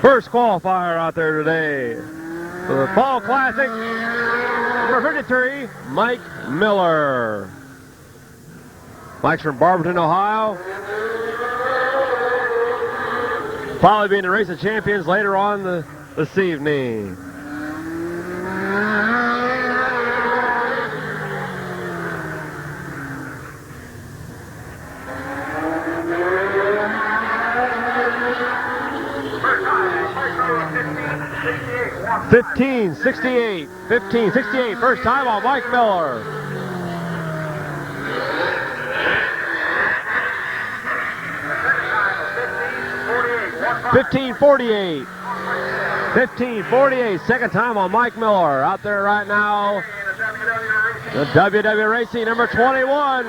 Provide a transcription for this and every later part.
First qualifier out there today for the Fall Classic, number 53, Mike Miller. Mike's from Barberton, Ohio. Probably being the race of champions later on this evening. $15.68, first time on Mike Miller. $15.48, second time on Mike Miller. Out there right now, the WW Racing number 21,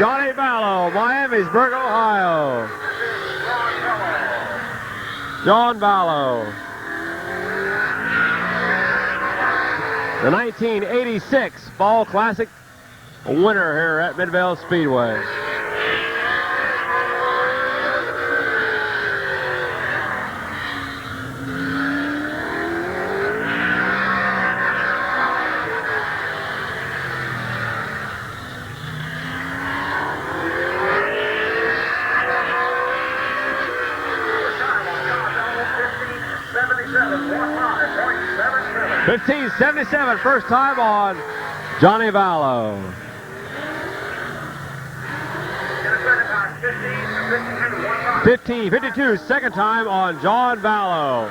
Johnny Vallow, Miamisburg, Ohio. John Vallow. The 1986 Fall Classic winner here at Midvale Speedway. $15.77, first time on Johnny Vallow. $15.52, second time on John Vallow.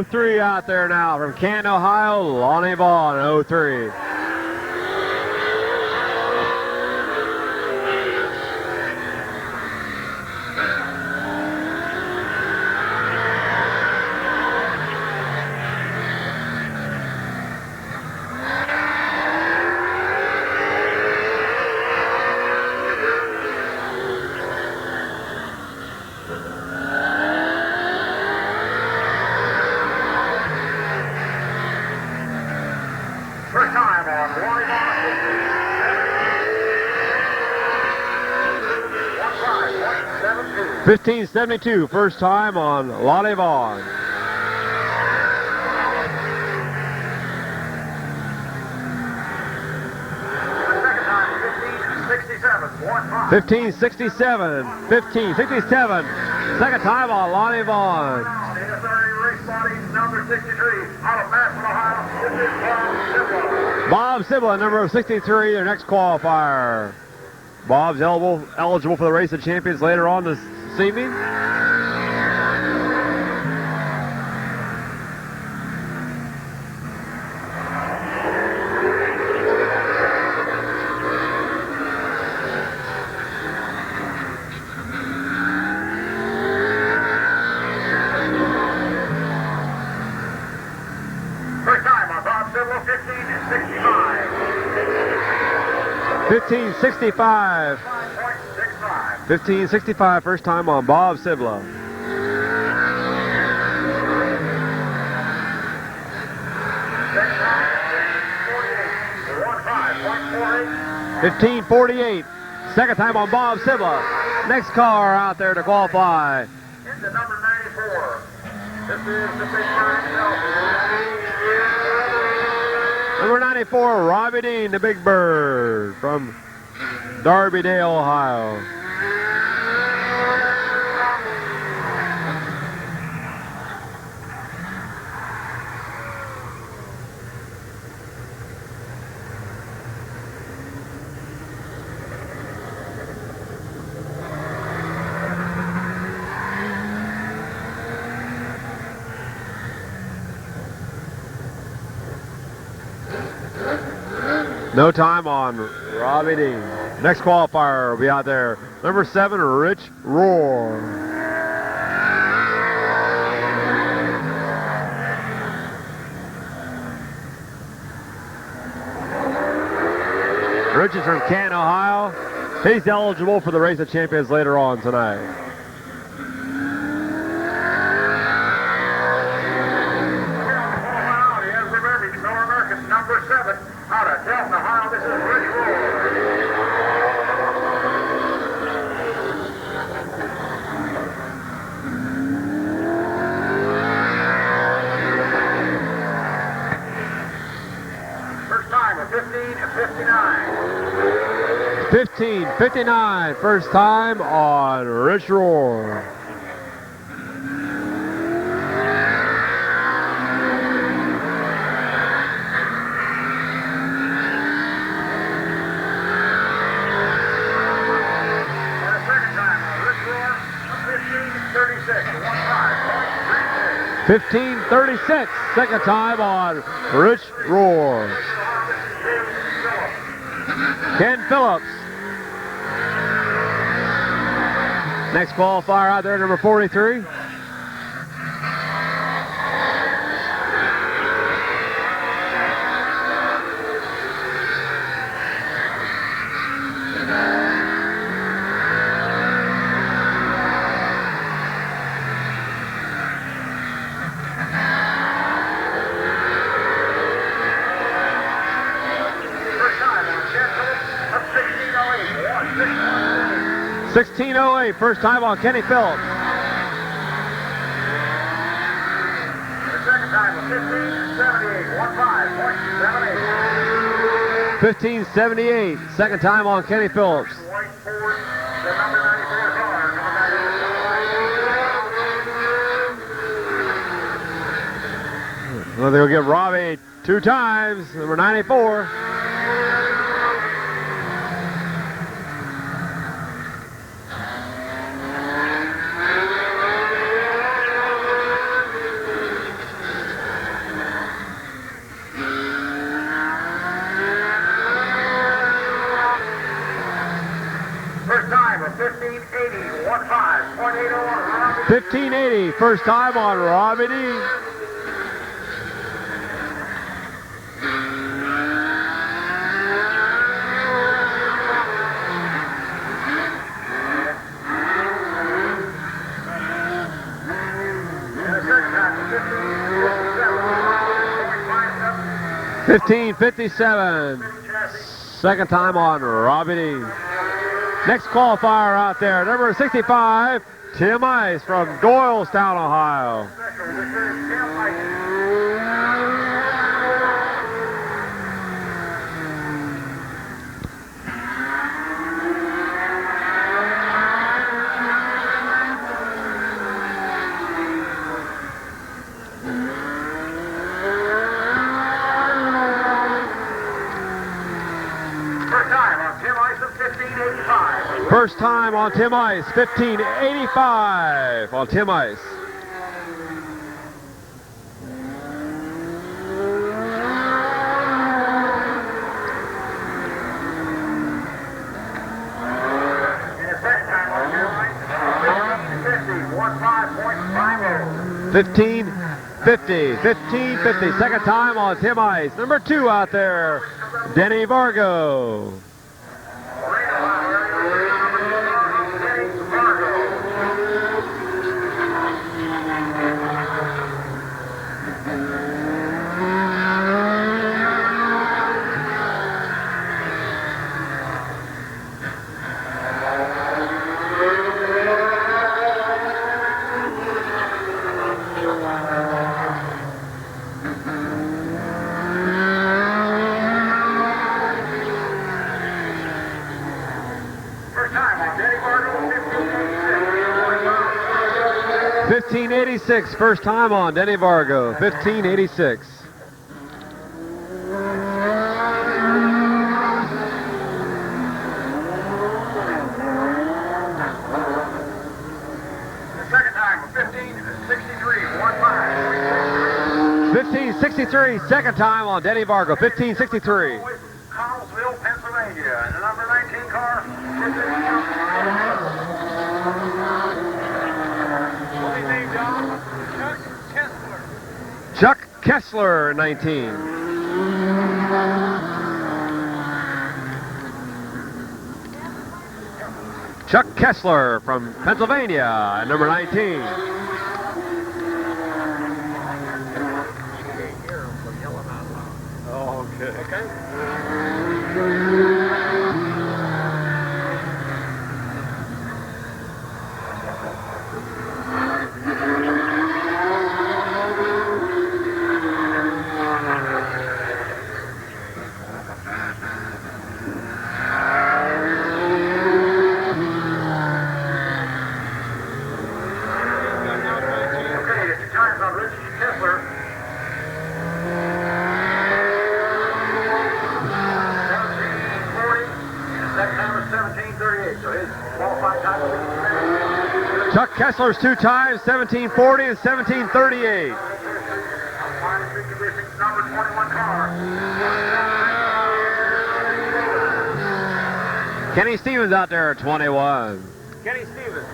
03 out there now from Canton, Ohio, Lonnie Vaughn, 03. First time on Lonnie Vaughn. 15.72, first time on Lonnie Vaughn. $15.67, second time on Lonnie Vaughn. Bob Sibla, number 63, their next qualifier. Bob's eligible for the Race of Champions later on this evening. First time on Bob Sibla, 15.65. 15.65, first time on Bob Sibla. $15.48, second time on Bob Sibla. Next car out there to qualify. Into number 94. This is the Big Bird himself. Number 94, Robbie Dean, the Big Bird from Darby-Dale, Ohio. No time on Robbie Dean. Next qualifier will be out there. Number 7, Rich Roar. Rich is from Canton, Ohio. He's eligible for the Race of Champions later on tonight. He has the American, number 7, out of Canton, Ohio. This is Rich Roar. 15:59, first time on Rich Roar. And a second time on Rich Roar, 15:36, 15:36, second time on Rich Roar. Ken Phillips. Next qualifier out there, number 43. First time on Ken Phillips, up 16:08, 16:08, first time on Kenny Phillips. The second time on 15:78, 15.78. 15:78, second time on Kenny Phillips. White Ford, the number 94 car, Well, they'll give Robbie 2 times, number 94. First time of 15:80, 15.80 on Robbie. 15:80, first time on Robbie D. And the second time of 15:57, 15:57, second time on Robbie D. Next qualifier out there, number 65, Tim Ice from Doylestown, Ohio. special. This is Tim Mike. First time on Tim Ice of 15:85. First time on Tim Ice, 15:85 on Tim Ice. And the second time on Tim Ice, 15:50, 15.50. 15:50, second time on Tim Ice. Number 2 out there, Denny Vargo. First time on Denny Vargo, 15:86. 15:86, first time on Denny Vargo, 15:86. The second time of 15:63, 15.63. 15:63, second time on Denny Vargo, 15:63. Connellsville, Pennsylvania, and the number 19 car. What's his name, John? Chuck Kessler. Chuck Kessler, 19. Chuck Kessler from Pennsylvania, number 19. Oh, okay. Chuck Kessler's 2 times, 1740 and 1738. Number 21 car. Kenny Stevens out there at 21. Kenny Stevens.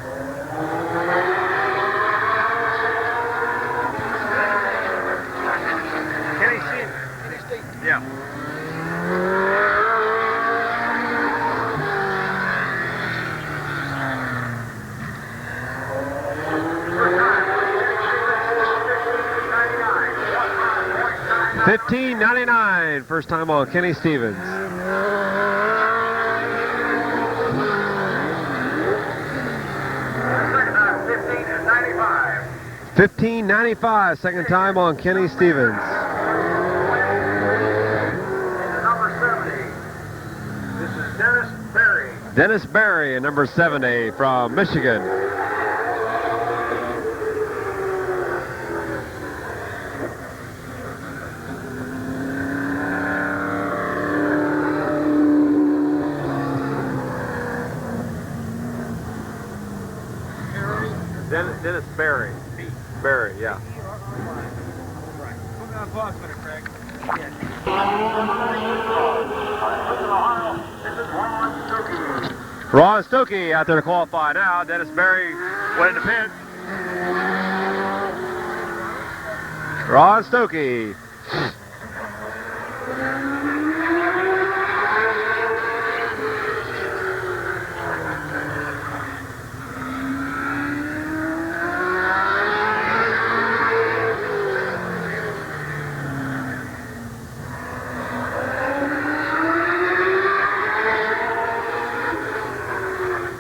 Kenny Stevens. Yeah. $15.99, first time on Kenny Stevens. $15.95, second time on Kenny Stevens. Number 70. This is Dennis Berry. Dennis Berry, number 70 from Michigan. Dennis Berry. Berry, yeah. Ron Stokey out there to qualify now. Dennis Berry went in the pit. Ron Stokey.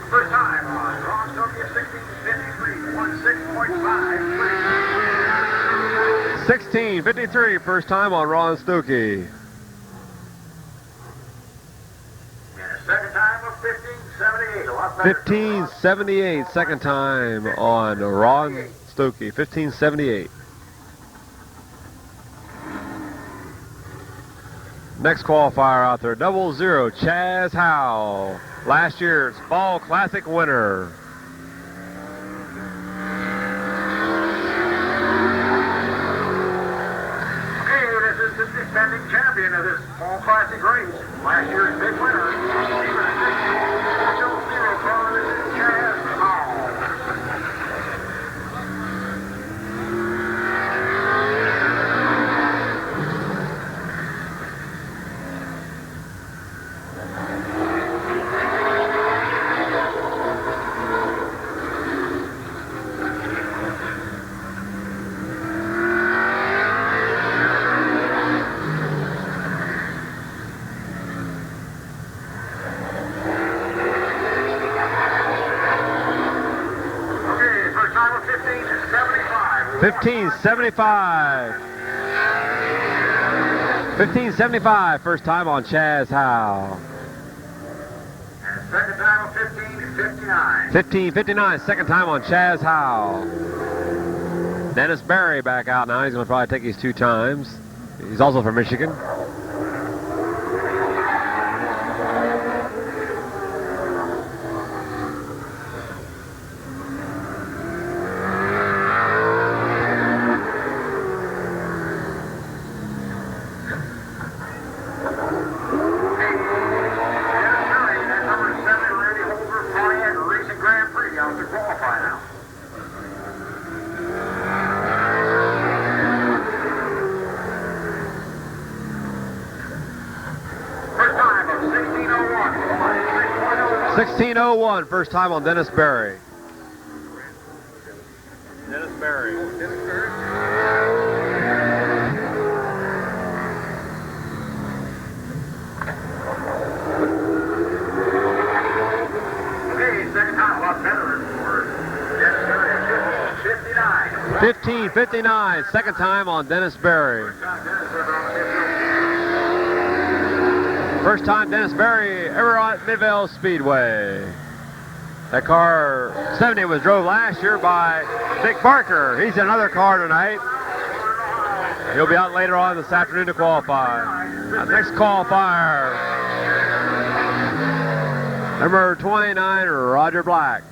First time on Ron Stokey at 1653, 16:53, first time on Ron Stokey. Second time of 1578, a lot better. 1578, second time on Ron Stokey. 1578. Next qualifier out there, 00, Chaz Howe. Last year's Fall Classic winner. Okay, this is the defending champion of this Fall Classic race. Last year's big winner. Chaz Howe. Okay, first time of 1575. 1575. 1575, first time on Chaz Howe. And second time of 1559. 1559, second time on Chaz Howe. Dennis Berry back out now. He's going to probably take his 2 times. He's also from Michigan. First time of 1601. 1601, first time on Dennis Berry. Dennis Berry. Okay, second time, a lot better for Dennis Berry. 1559. 1559, second time on Dennis Berry. First time Dennis Berry ever on Midvale Speedway. That car 70 was drove last year by Dick Barker. He's in another car tonight. He'll be out later on this afternoon to qualify. Next qualifier, number 29, Roger Black.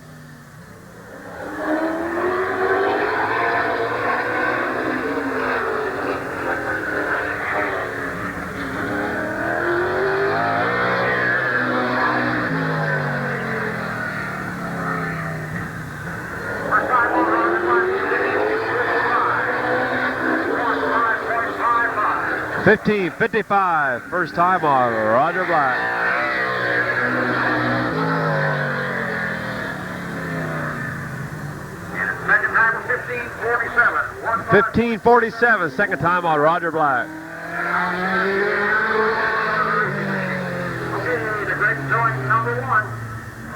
15:55, first time on Roger Black. And second time of 15:47. 15:47, second time on Roger Black. Okay, the great showing number one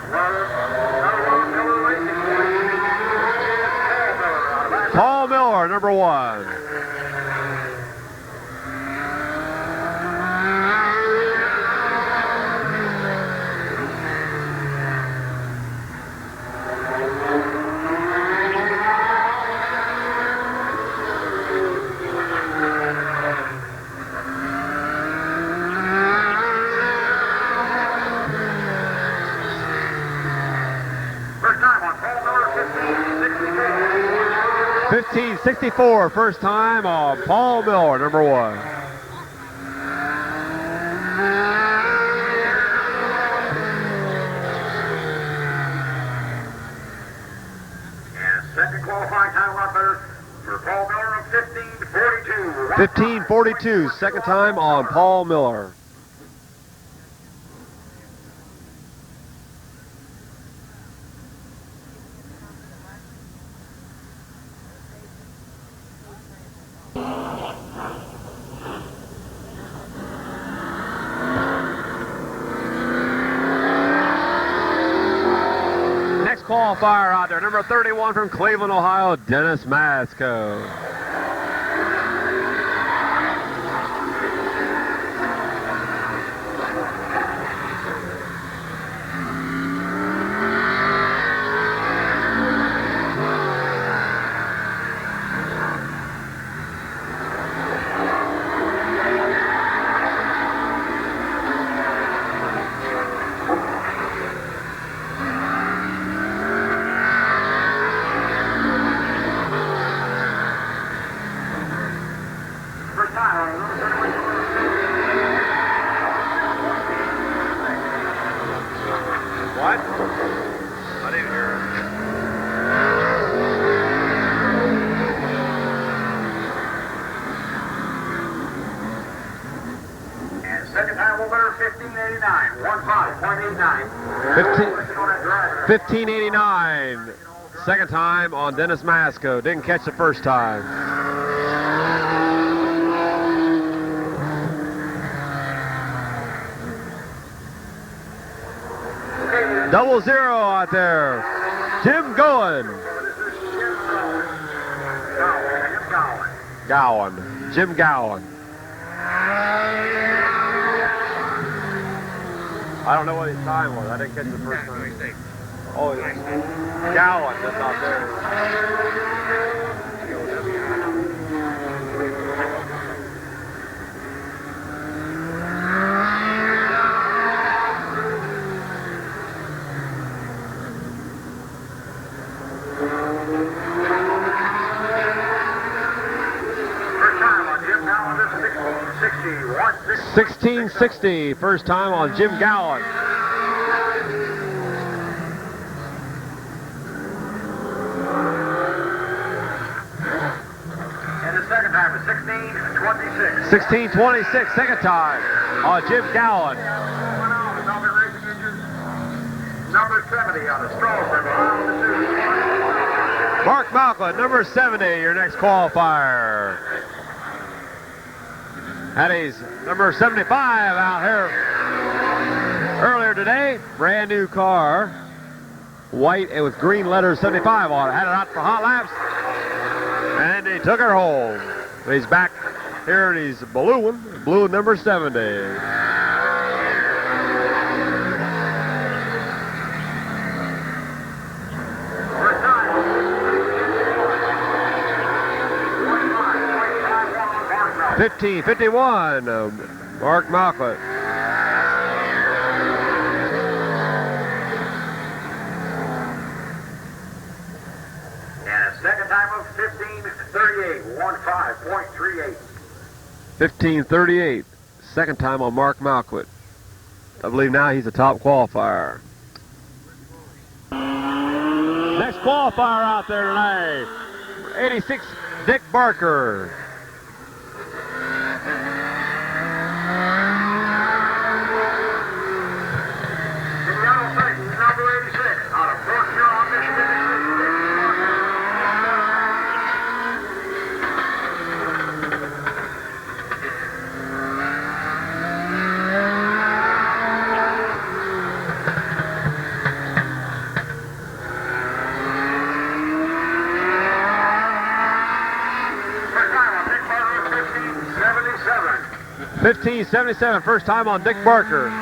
was Miller Racing. Paul Miller, number 1. First time on Paul Miller, 15:64. 15:64, first time on Paul Miller, number 1. And second qualifying time a lot better for Paul Miller of 15:42. 15:42, second time on Paul Miller. Next qualifier out there, number 31 from Cleveland, Ohio, Dennis Masco. First time on number 31. What? I didn't hear it. And second time over there, 15:89. 15.89. 15:89, second time on Dennis Masco. Didn't catch the first time. Double zero out there. Jim Gowan. Gowan. Jim Gowan. I don't know what his time was. I didn't catch the first time. Oh, Gowan, that's not there. First time on Jim Gowan, this is 1660, first time on Jim Gowan. And the second time is 16:26. 1626, second time on Jim Gowan. Number 70 on the Strawberry. Mark Malcolm, number 70, your next qualifier. Eddie's number 75 out here earlier today. Brand new car. White and with green letters 75 on it. Had it out for hot laps. And he took her home. He's back here and he's blue number 70. First time. 15:51, Mark Malcolm. And a second time of 15:38. 15.38. 15:38, second time on Mark Malquit. I believe now he's a top qualifier. Next qualifier out there tonight, 86, Dick Barker. 1577, first time on Dick Barker. And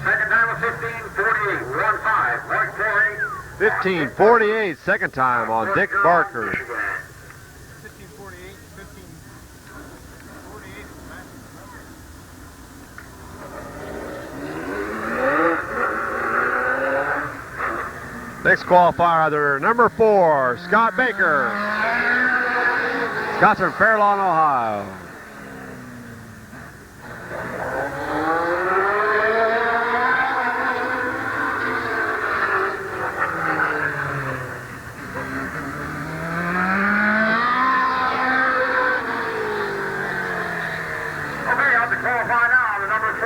second time of 1548, 15.48. 1548, second time on Dick Barker. 1548, 1548. Next qualifier, either number 4, Scott Baker. Scott's from Fairlawn, Ohio. Okay, on to qualify now, the number 4.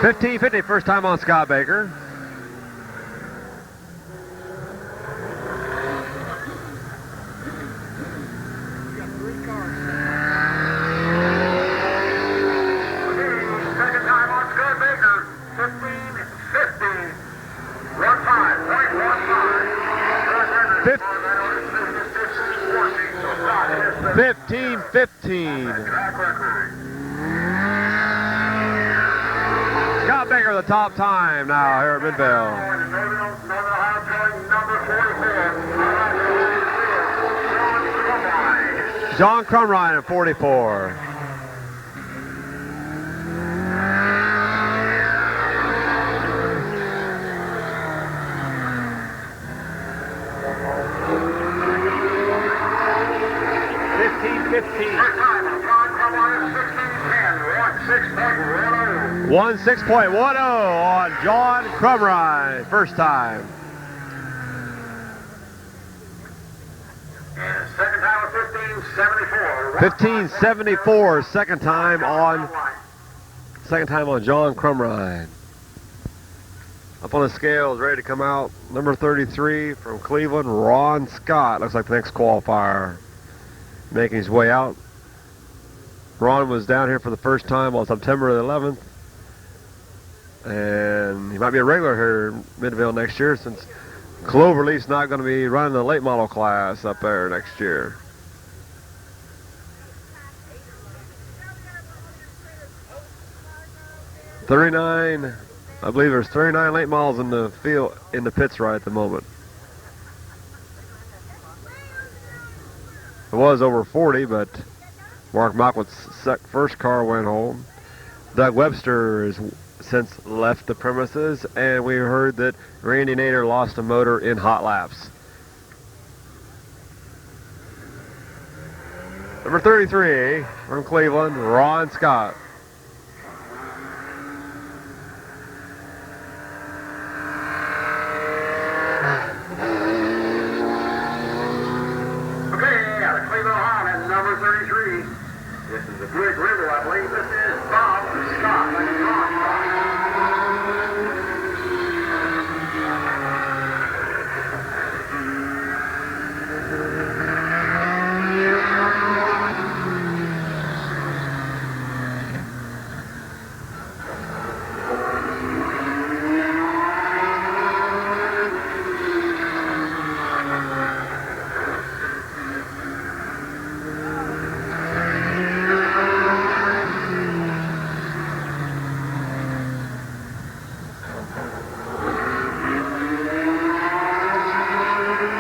$15.50, first time on Scott Baker. We got 3 cars. Second time on Scott Baker, 15.15. 15.15. Scott Baker, the top time now here at Midvale. John Crumrine at 44. One 6.10 on John Crumrine, first time. And second time of 15.74. 15.74, second time on John Crumrine. Up on the scales, ready to come out, number 33 from Cleveland, Ron Scott. Looks like the next qualifier making his way out. Ron was down here for the first time on September the 11th. And he might be a regular here in Midvale next year, since Cloverleaf's not going to be running the late model class up there next year. I believe there's 39 late models in the field, in the pits right at the moment. It was over 40, but Mark Malcolm's first car went home. Doug Webster has since left the premises, and we heard that Randy Nader lost a motor in hot laps. Number 33 from Cleveland, Ron Scott. Okay, out of Cleveland, Ohio, and number 33. This is the Bridge River, I believe. This is Bob Scott. Ron Scott.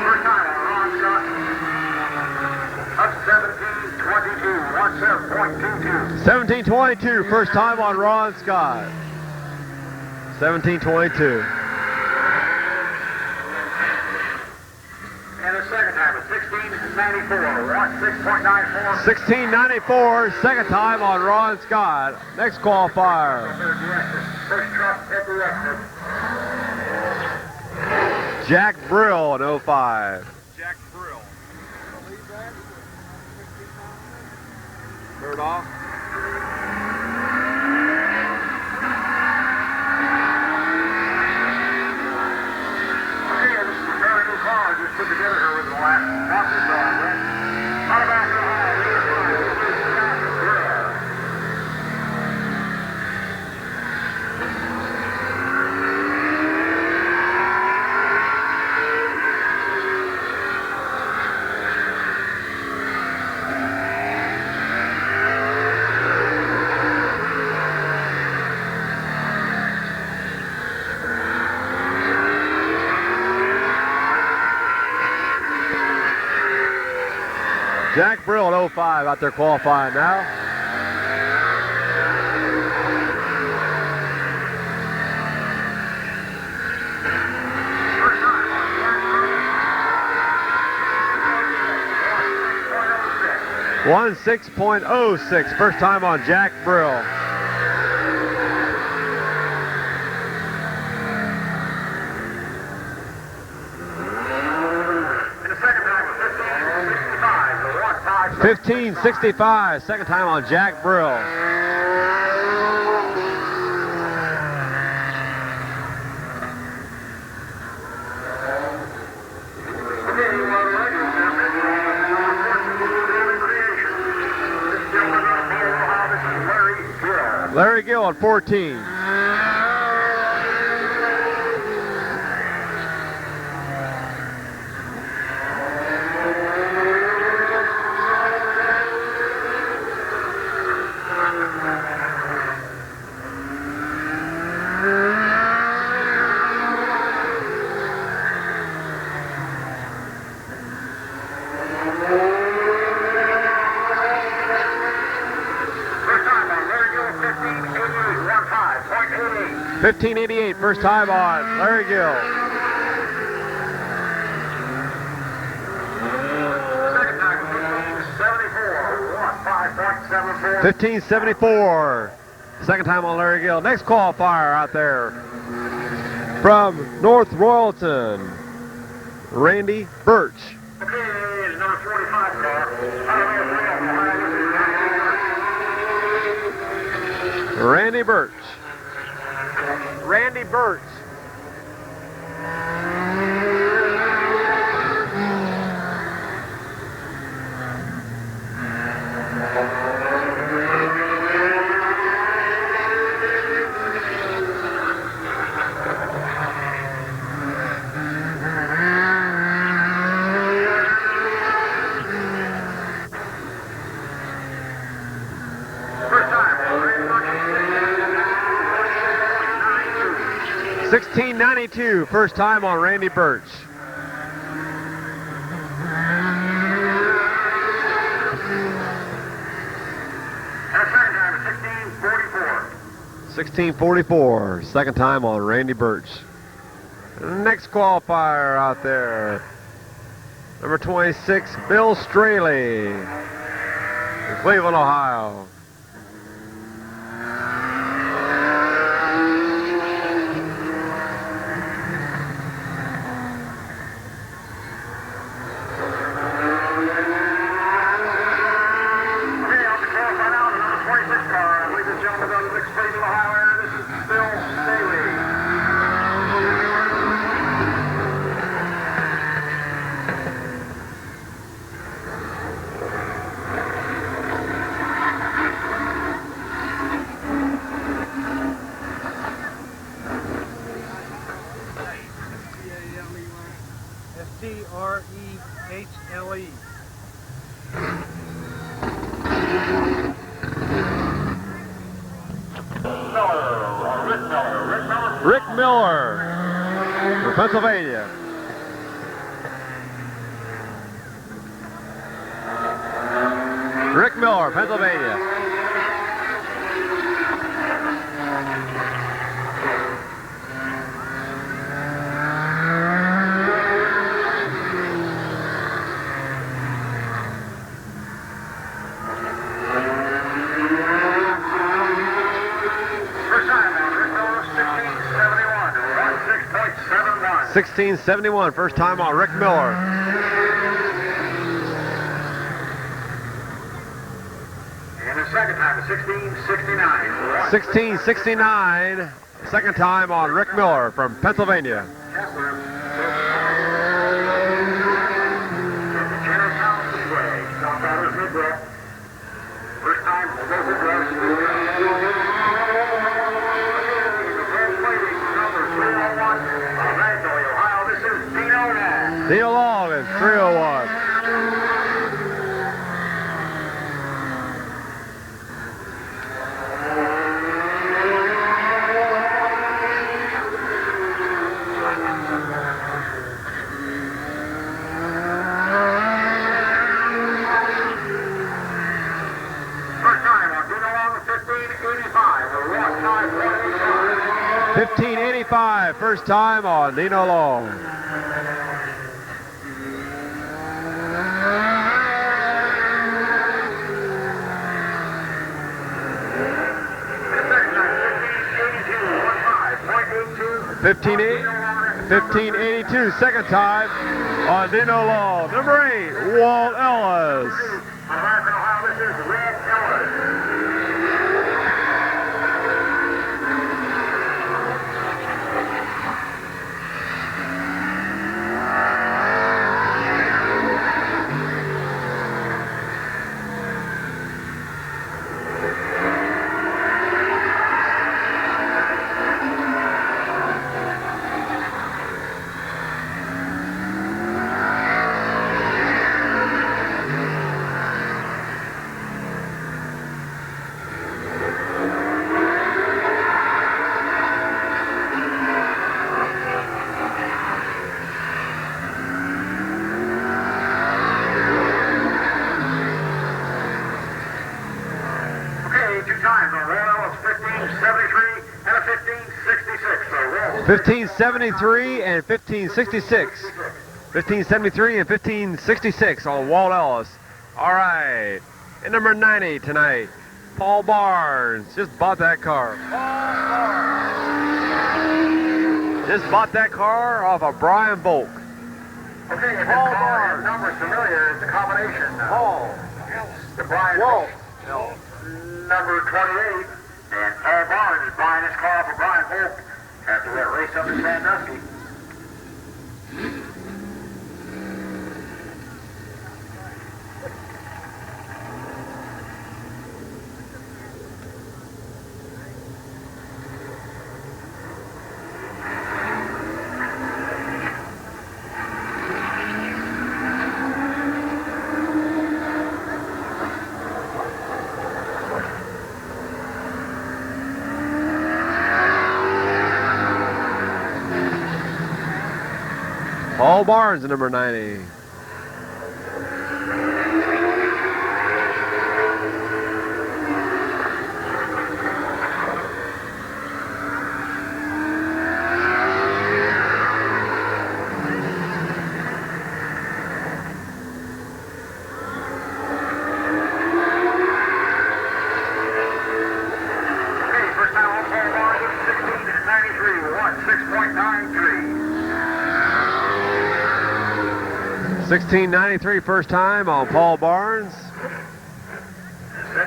First time, Ron Scott. Up 17.22. 1722, first time on Ron Scott. 1722. And the second time is 16.94. 6.94. 1694, second time on Ron Scott. Next qualifier, First truck at the exit. Jack Brill in 05. Jack Brill. Third off. times we put together here within the last month or so, I read. Out of back of the hall, number 5, Jack Brill. Jack Brill at 05 out there qualifying now. First time on Jack Brill. 16.06, first time on Jack Brill. And the second time was 15.65. The 1.5. 15.65, second time on Jack Brill. Larry Gill at 14. $15.88, first time on Larry Gill. Second time was 15.74, 15.74, second time on Larry Gill. Next qualifier out there from North Royalton, Randy Birch. Okay, is number 45 car. Randy Birch. Randy Birch. First time, 1692, first time on Randy Birch. and the second time is 16.44. 16.44, second time on Randy Birch. Next qualifier out there, number 26, Bill Straley, in Cleveland, Ohio. Okay, I'll be qualifying out the number 26 car. I believe this gentleman does the Cleveland, Ohio area. This is Bill Staley. S-T-R-E-H-L-E. Rick Miller from Pennsylvania. Rick Miller, Pennsylvania. First time on Rick Miller, 1671 to 16.71. 1671, first time on Rick Miller. And the second time is 1669. 1669, second time on Rick Miller from Pennsylvania. 1585, first time on Nino Long. $15.82, 1582, second time on Nino Long. Number 8, Walt Ellis. American Ohio, this is Red Ellis. Two times on Royal, it's 1573 and a 1566. So roll. 1573 and 1566. 1573 and 1566 on Walt Ellis. All right. And number 90 tonight, Paul Barnes. Just bought that car. Just bought that car off of Brian Volk. Okay, if Paul Barnes number's familiar, it's a combination. Paul. The Brian Volk. Number 28, and Paul Barnes is buying his car for Brian Volk after that race up in Sandusky. Paul Barnes, number 90. Okay, first time on Paul Barnes, 1693, won 6.93. 1693, first time on Paul Barnes. Second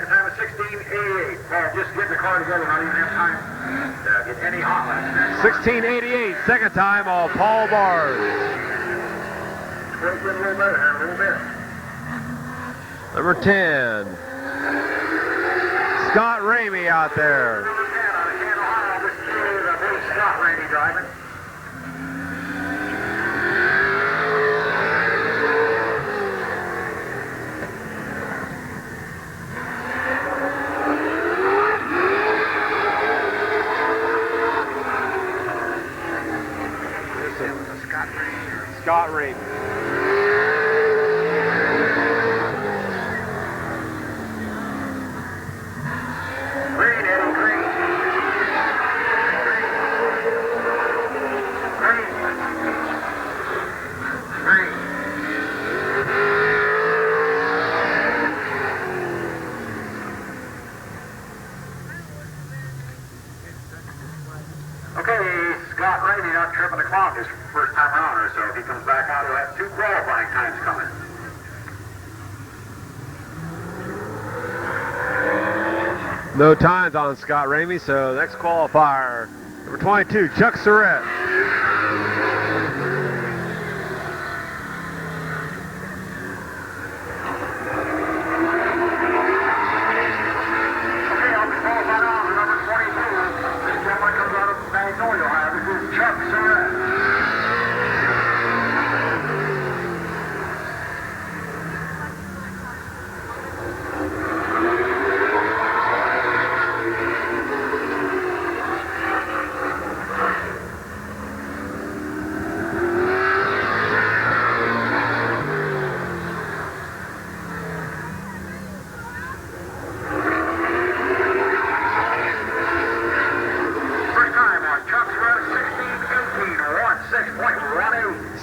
time at 1688. Paul, just get the car together, not even have time to get any hot laps. 1688, second time on Paul Barnes. Squeeze in a little better here, a little bit. Number 10, Scott Ramey out there. Number 10 out of Canton, Ohio. This is Bruce Scott Randy driving. Scott Ramey. Green, Eddie, green. Green. Green. Okay, Scott Ramey not tripping the clock his first time around her, so if he comes back out, he'll have 2 qualifying times coming. No times on Scott Ramey, so next qualifier, number 22, Chuck Surratt. Okay, I'll be qualified on to number 22. This gentleman comes out of Magnolia, Ohio. This is Chuck Surratt.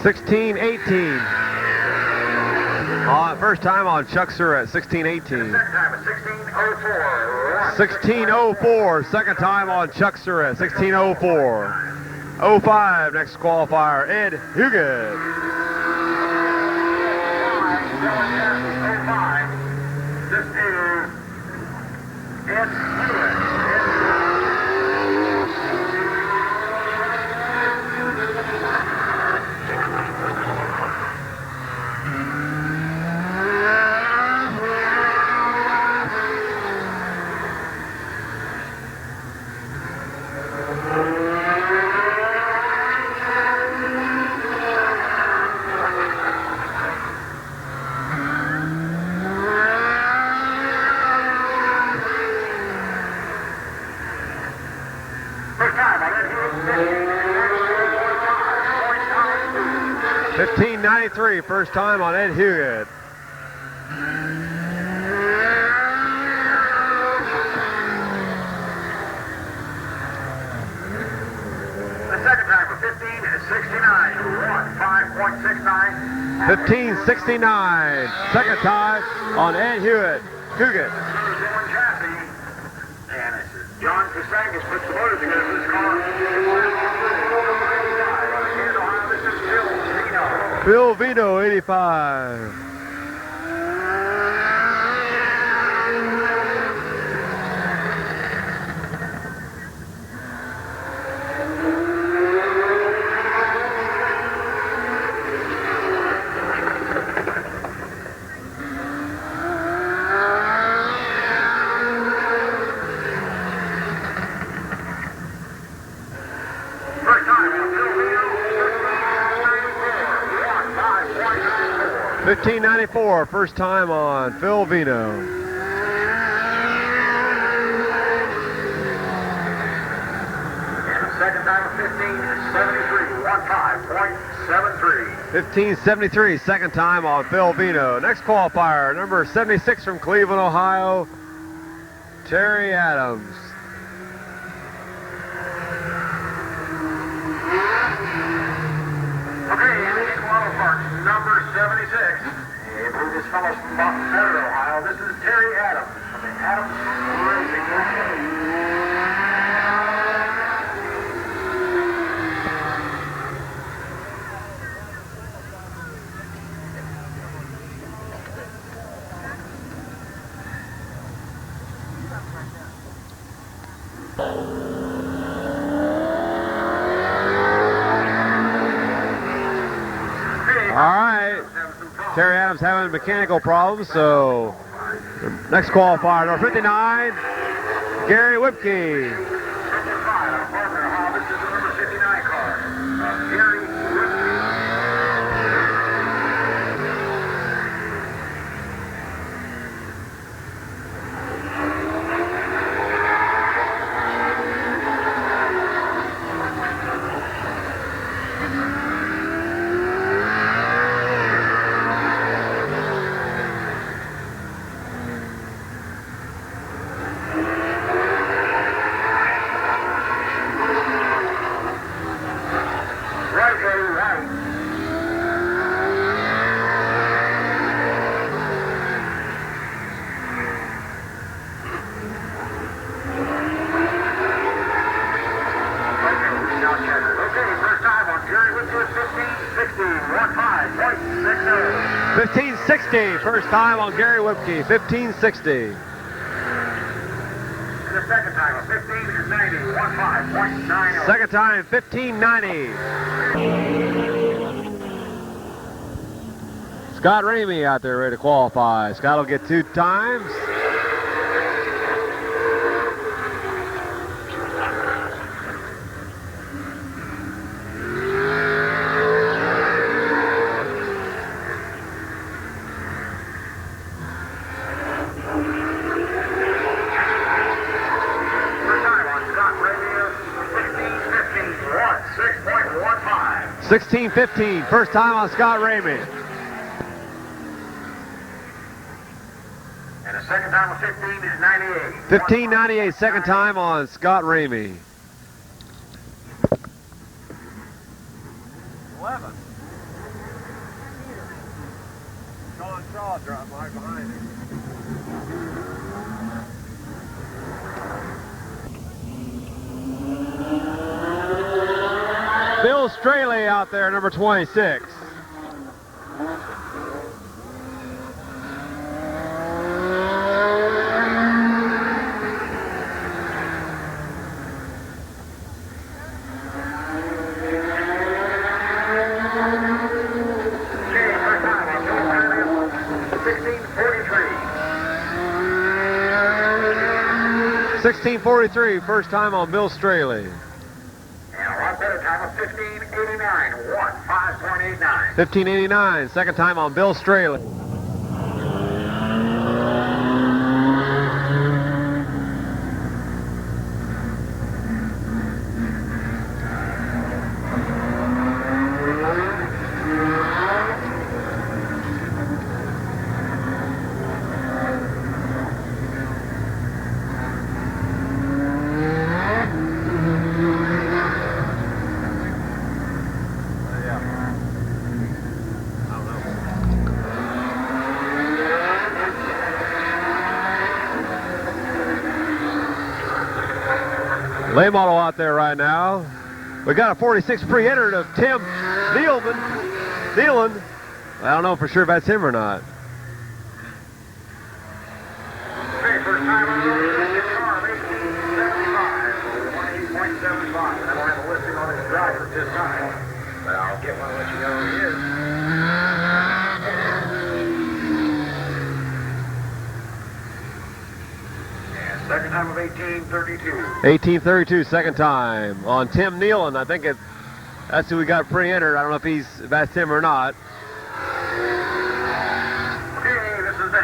16:18. First time on Chuck Surratt, 16:18. Second time at 16:04. 16:04, second time on Chuck Surratt, 16:04. 05, next qualifier, Ed Huget. 05. This is Ed Huget. First time, I let him 15:93, first time on Ed Huget. The second time for 15:69. 5.69. 15:69, second time on Ed Huget. And John Kasangas puts the motor together for this car. This is Bill Vino, 85. First time on Bill Vino, 1594, first time on Phil Vino. And the second time of 1573, 15.73. 1573, second time on Phil Vino. Next qualifier, number 76 from Cleveland, Ohio, Terry Adams. Okay, and in auto parts, number 76. I believe this fellow's from Mid-Vid, Ohio. This is Terry Adams from the Adams Racing. All right, Terry Adams having mechanical problems, so next qualifier, number 59, Gary Whipke. This is the number 59 car. Gary first time on Gary Whipke, 1560, 1560, first time on Gary Whipke, 1560. And the second time, 1590, 15.90. Second time, 1590. Scott Ramey out there ready to qualify. Scott will get 2 times. First time on Scott Radio, 1615, 6.15. 1615, first time on Scott Ramey. And the second time was 1598. 1598, second time on Scott Ramey. 11. saw drop right behind him. Bill Straley out there, number 26. $16.43, first time on Bill Straley. And a lot better time of 15.89, 5.89. 15.89, second time on Bill Straley. Lay model out there right now. We got a 46 pre-entered of Tim Nealon. I don't know for sure if that's him or not. Okay, first time on the car, 1875, 18.75. I don't have a listing on his driver at this time, but I'll get one and let you know who he is. Second time of 1832. 1832, second time on Tim Nealon. I think that's who we got pre-entered. I don't know if that's him or not. Okay, this is the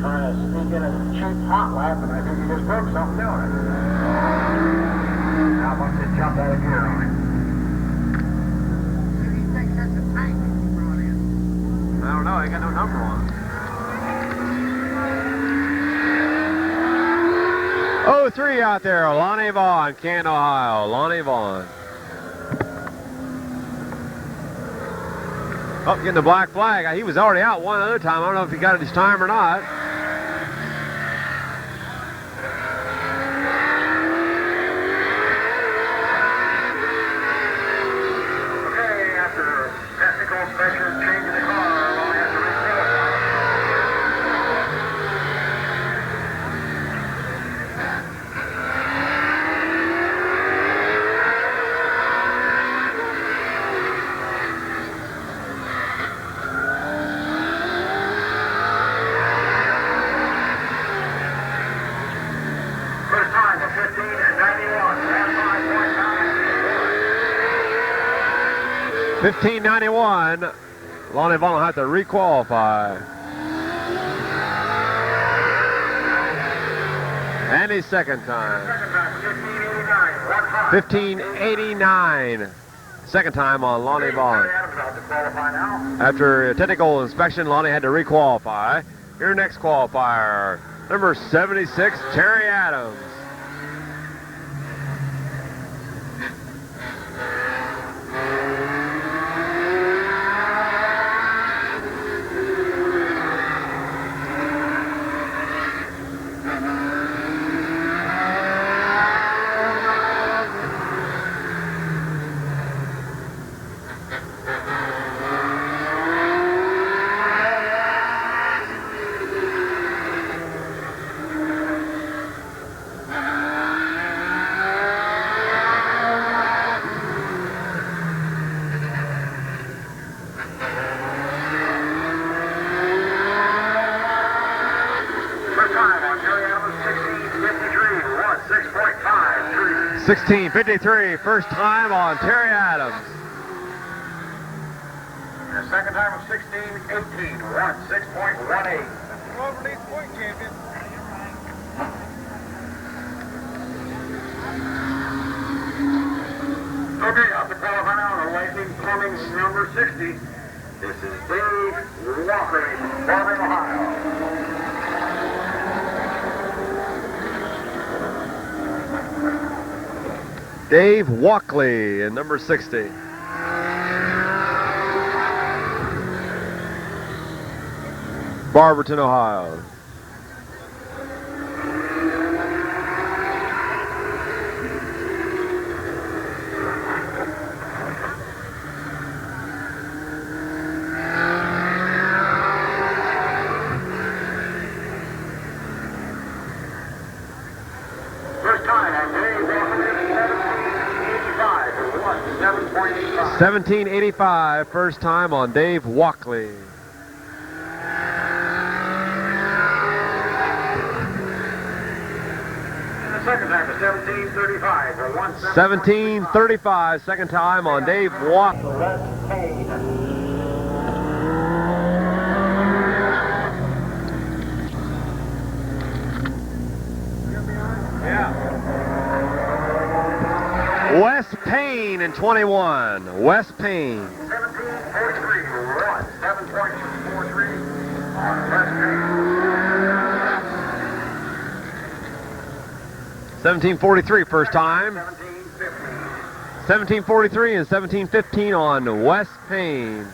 trying to sneak in a cheap hot lap, and I think he just broke something doing it. How much it jumped out of gear on him? Maybe he thinks that's a tank that he brought in. I don't know. I got no number on it. 03 out there, Lonnie Vaughn, Canton, Ohio. Lonnie Vaughn. Oh, getting the black flag. He was already out one other time. I don't know if he got it this time or not. Okay, after technical inspection, changing the car, we'll have to first time of 15.91, 1591. Lonnie Vaughn will have to requalify. And his second time. 1589. Second time on Lonnie Vaughn. After a technical inspection, Lonnie had to requalify. Your next qualifier, number 76, Terry Adams. First time on Terry Adams, 1653, 16.53. 1653, first time on Terry Adams. The second time of 1618, 6.18. Overneath point champion. Okay, up to qualify now, the Lightning Plumbing's number 60. This is Dave Walker from Farming, Ohio. Dave Walkley in number 60. Barberton, Ohio. First time on Dave Walkley, 1785. 1785, first time on Dave Walkley. Second time for 1735 for 1735, second time on Dave Walkley. West Payne. West Payne in 21. West Payne. 1743, 7.43 on West Payne. 1743, first time. 1750. 1743 and 1715 on West Payne.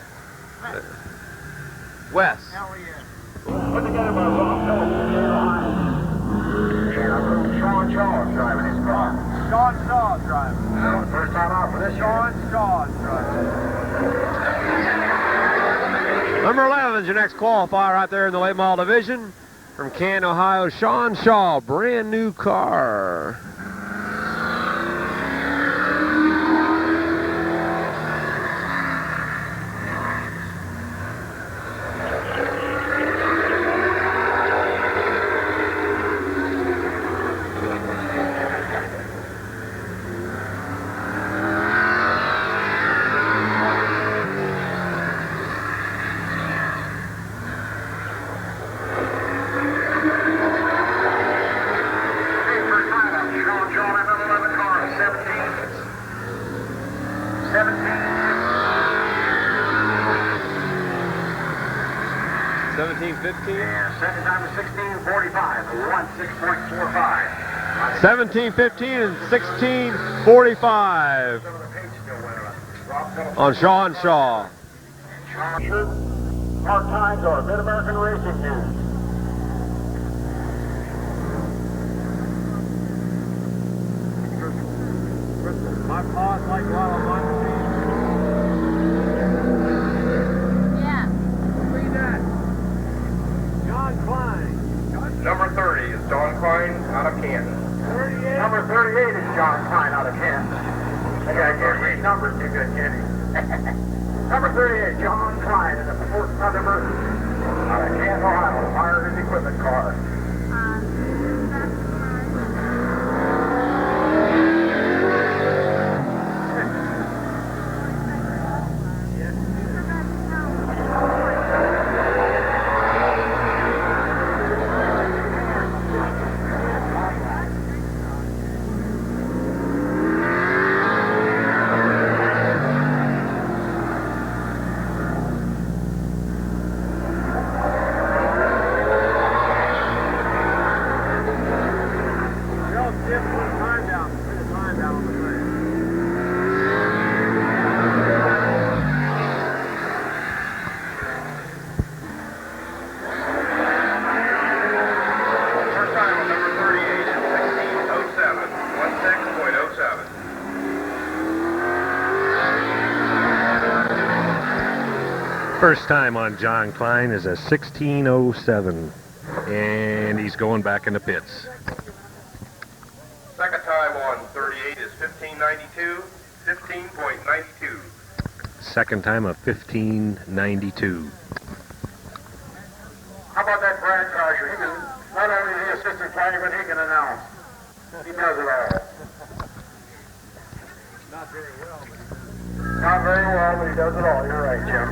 West. Put together by Rob Phillips, and Sean Shaw driving his car. Sean Shaw driving. First time out for this Sean Shaw driving. Number 11 is your next qualifier right there in the late model division. From Canton, Ohio, Sean Shaw, brand new car. First time out, Sean Shaw, number 11 car, 1715. and second time is 1645, 16.45. 1715 and 1645 on Sean Shaw. Our times are Mid-American Racing News. My paws like while I'm on Yeah. Read that. John Klein. Number 30 is Don Klein out of Canton. 38. Number 38 is John Klein out of Kansas. That guy can't read numbers too good, can he? Number 38, John Klein in the Fort Thunderbird out of Canton, Ohio. Hired his equipment car. First time on number 38 is 1607, 16.07. First time on John Klein is a 1607, and he's going back in the pits. Second time on 38 is 1592, 15.92. Second time of 1592. How about that Brad Crusher? He can not only be assistant driver, but he can announce. He does it all. Not very well, but he does it all. You're right, Jim.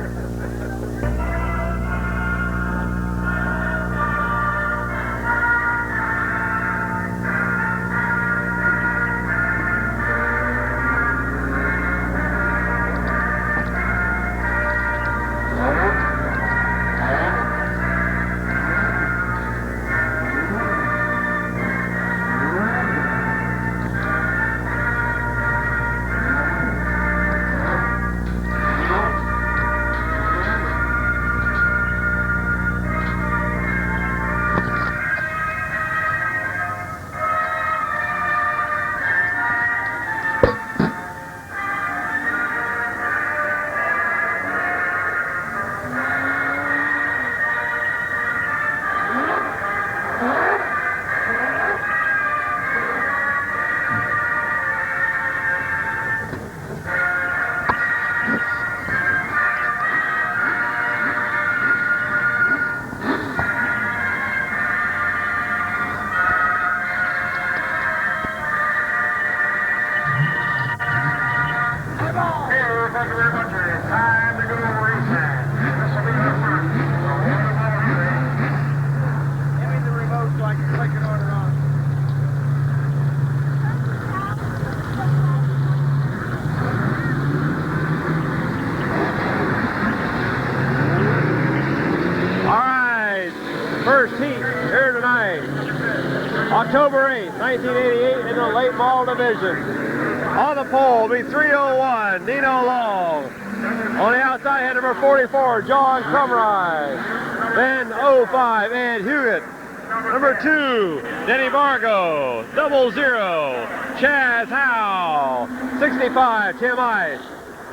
First heat here tonight. October 8th, 1988 in the late model division. On the pole will be 301, Nino Long. On the outside, head number 44, John Crumride. Then 05, Ed Hewitt. Number 2, Denny Vargo. 00, Chaz Howe. 65, Tim Ice.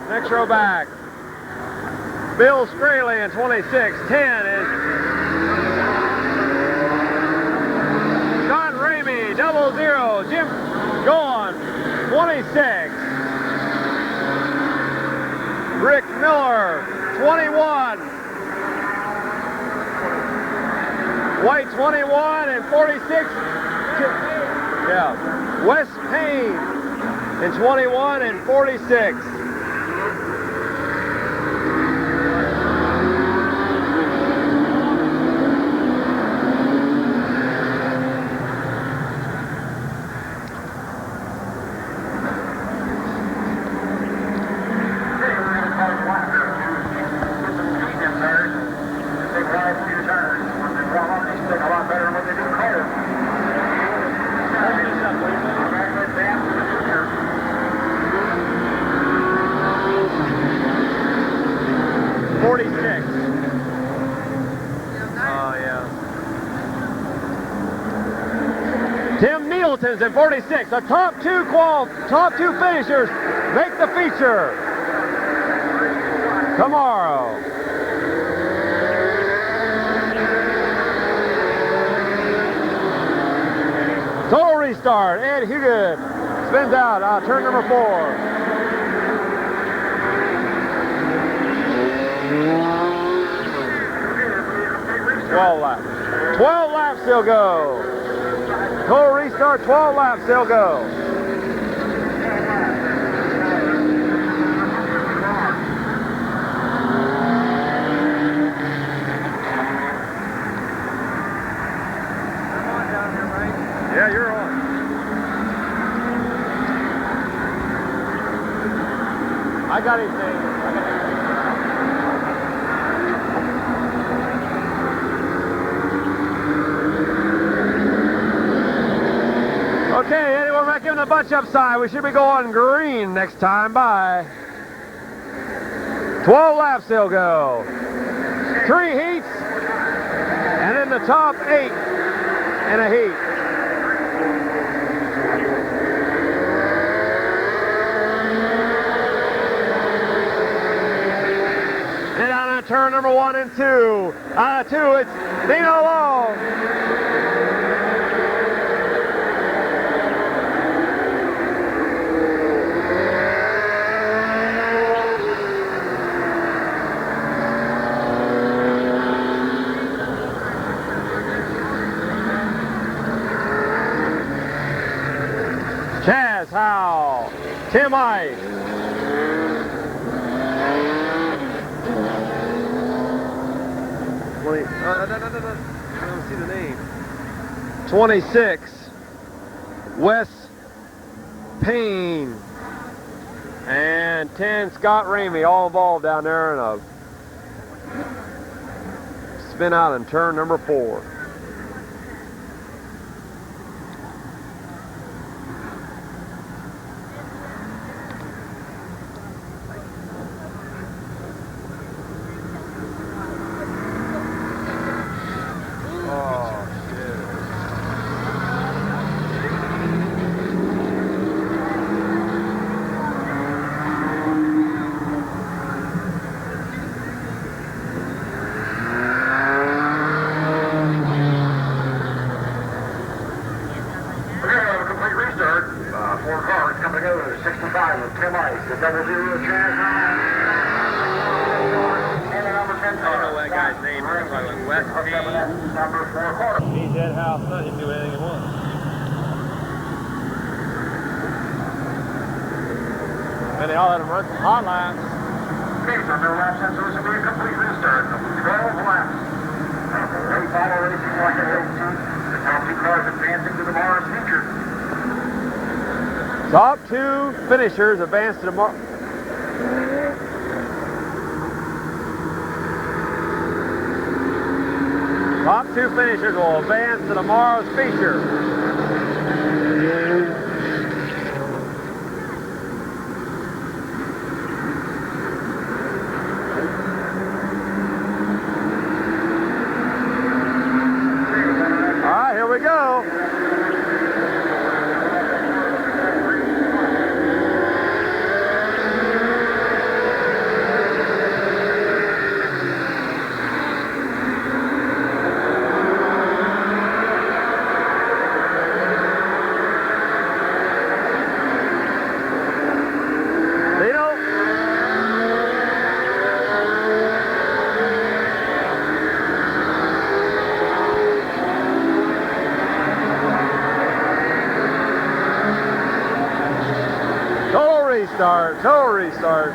Next row back, Bill Straley in 26. 10 is Scott Ramey. 00, Jim Golan. 26. Rick Miller, 21. White 21 and 46. Yeah. Wes Payne in 21 and 46. Tim Nielsen's in 46. The top two finishers make the feature tomorrow. Total restart. Ed Hugood spins out turn number 4. laps. 12 laps still go. Total restart, 12 laps still go. Yeah, you're on. I got his name. Okay, anyone back in the bunch up side? We should be going green next time. Bye. 12 laps they'll go. 3 heats, and then the top 8 in a heat. And on turn number 1 and 2. On 2, it's Nino Long. Chaz Howe, Tim Ice. No, I don't see the name. 26, Wes Payne. And 10, Scott Ramey, all involved down there in a spin out in turn number 4. He's at house, son. He can do anything he wants. And they all let him run some hot laps. Okay, so no lap sensor. This will be a complete restart. 12 laps. They follow racing like a race team. The top 2 cars advancing to tomorrow's feature. Top 2 finishers advance to tomorrow. Top 2 finishers will advance to tomorrow's feature. All right, here we go. Total restart.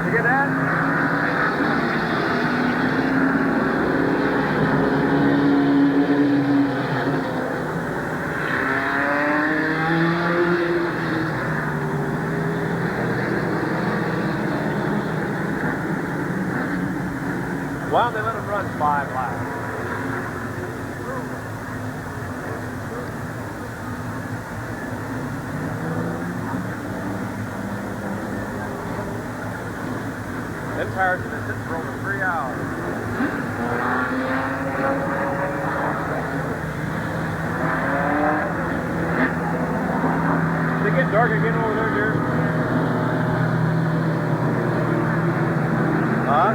You get that? Why don't they let them run 5 laps? Them tires have been sitting for over 3 hours. Is it getting dark again over there, dear? Huh?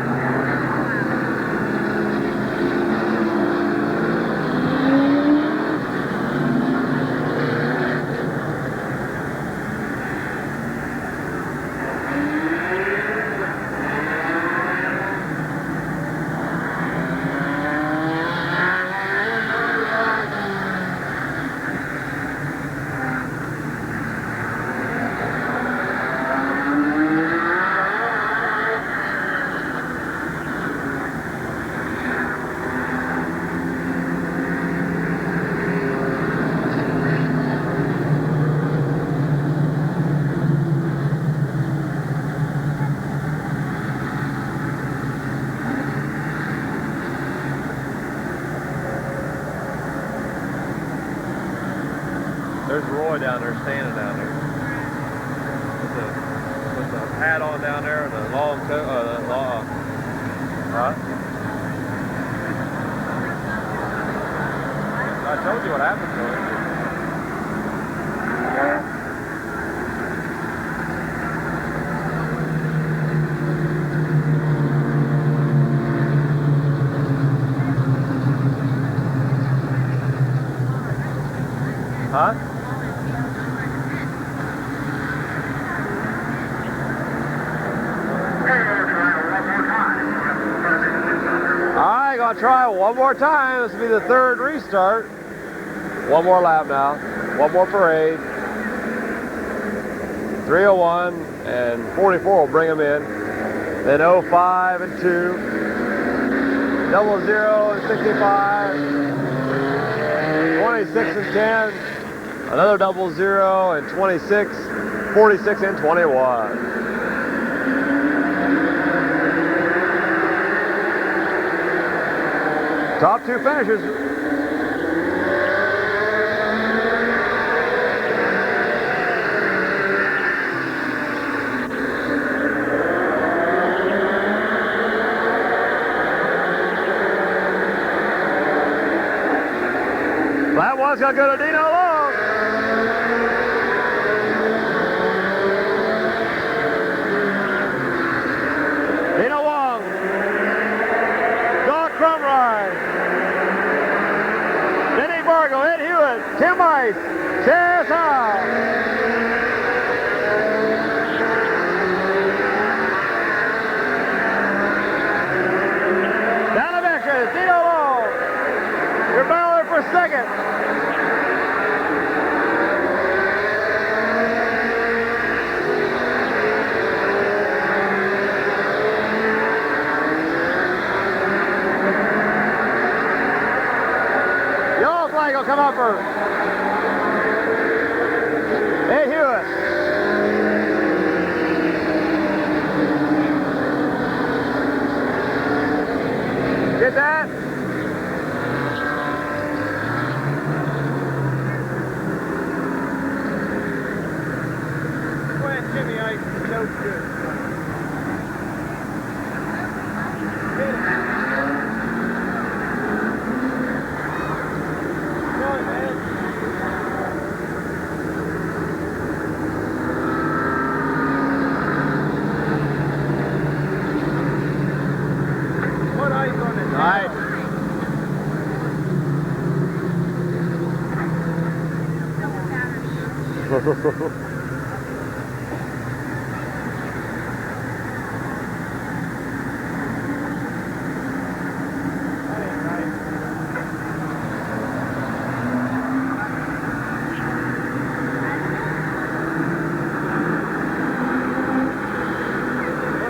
There's Roy down there, standing down there. With the hat on down there and the long coat, huh? I told you what happened to him. Huh? Alright, gonna try one more time. This will be the 3rd restart. One more lap now. One more parade. 301 and 44 will bring them in. Then 05 and 2. 00 and 65. 26 and 10. Another 00 and 26. 46 and 21. Top 2 finishers. That one's gonna go to Dino Long. Dino Long. Doc Crumride. Denny Bargo, Ed Hewitt, Tim Ice, Chaz Howe. Down the benches, Dino Long. Your battler for second. Jimmy Ice no good. Come on, man. What ice on this? Nice. What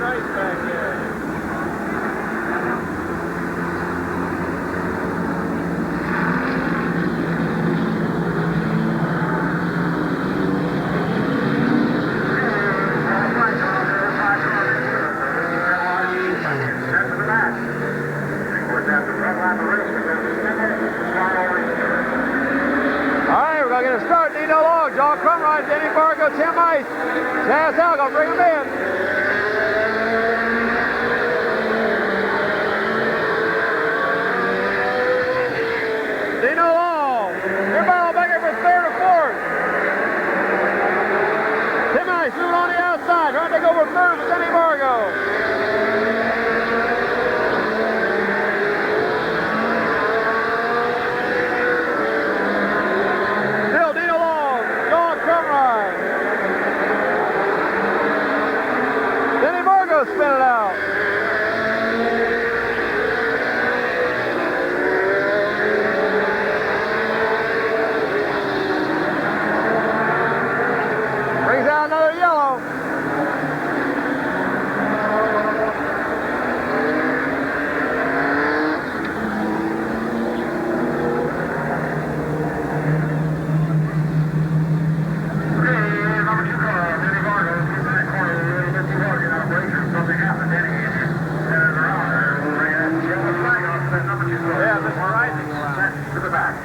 ice back there? All right, we're going to get a start. Dino Long, John Crumrine, Danny Bargo, Tim Ice. Chaz Al, going to bring him in. Dino Long. Everybody will back up for third or fourth. Tim Ice moving on the outside, trying to take over third with Danny Bargo. Still Dino Long, John Crumrine. Danny Bargo spinning out. Brings out another yellow. Yeah, this is rising around. To the back.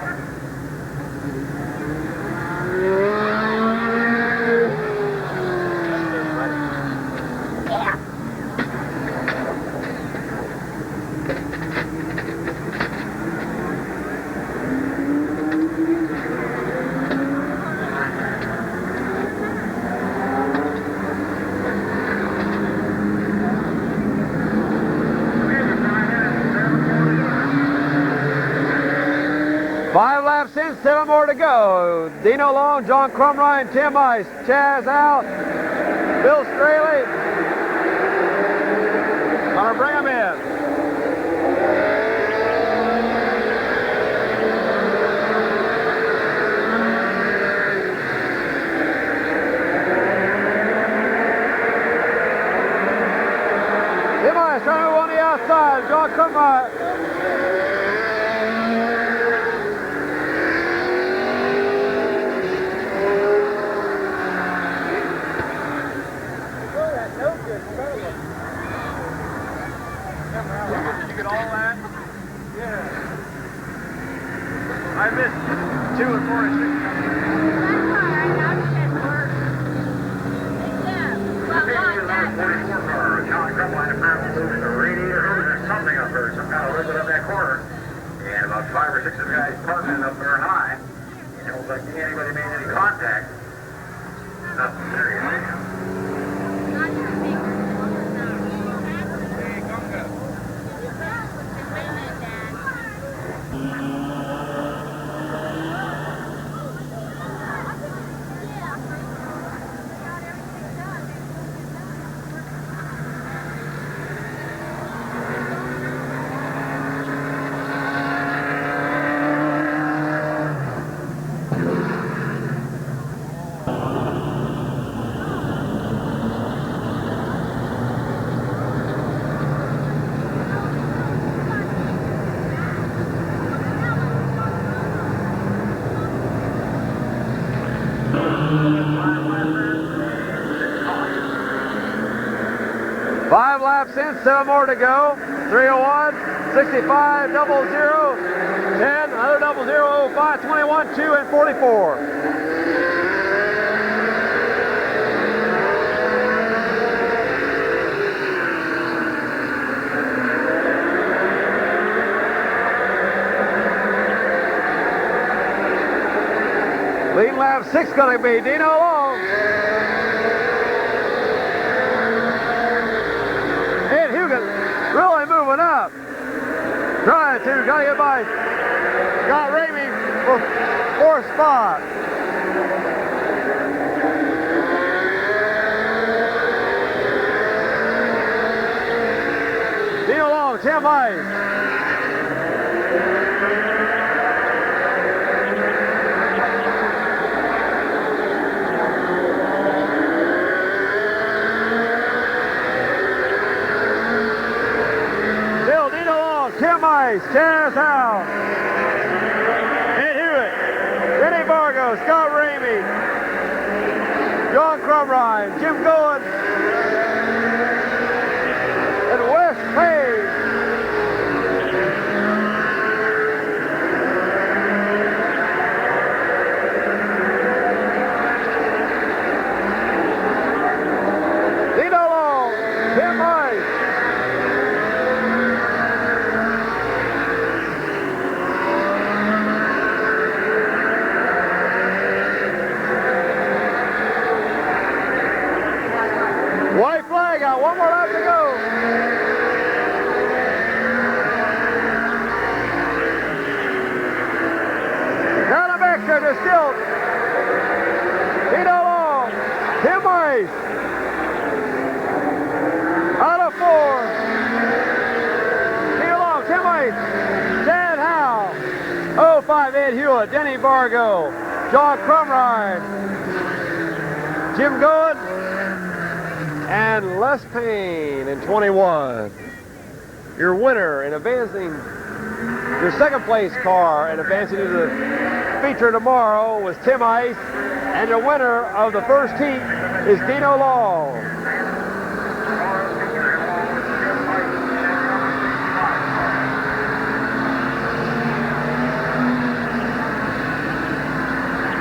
Five laps in, 7 more to go. Dino Long, John Crumrine, Tim Ice, Chaz out, Bill Straley. Gonna bring him in. Tim Ice trying to move on the outside, John Crumrine. Did you get all that? Yeah. I missed 2 and 4 and 6. That's all right. I'll just at work. Yeah. Well, like that. 44 car, John Crumline apparently moving the radiator or something up there, some kind of liquid up that corner. And about 5 or 6 of the guys parking up there high. And it was like anybody made any contact. Nothing serious. Not your finger. Hey, Gunga. Wait a minute, Dad. Five laps in, 7 more to go. 301, 65, 00, 10, another 00, 05, 21, 2, and 44. lap 6 going to be Dino Long. Ed Hugan really moving up. Trying to get by Scott Ramey for 4th spot. Dino Long, Tim Ice. Tim Ice, Chaz Howe, Ed Hewitt, Denny Vargo, Scott Ramey, John Crumrine, Jim Goen, and Wes Page. Dino Long, Tim Ice. White flag out, one more lap to go. Down the back there, there's still Dino Long, Tim Ice, out of 4. Dino Long, Tim Ice, Chad Howe, 05 Ed Hewitt, Denny Vargo, John Crumrine, Jim Goen, and Les Payne in 21. Your winner in advancing, your second place car and advancing to the feature tomorrow was Tim Ice, and your winner of the first heat is Dino Long.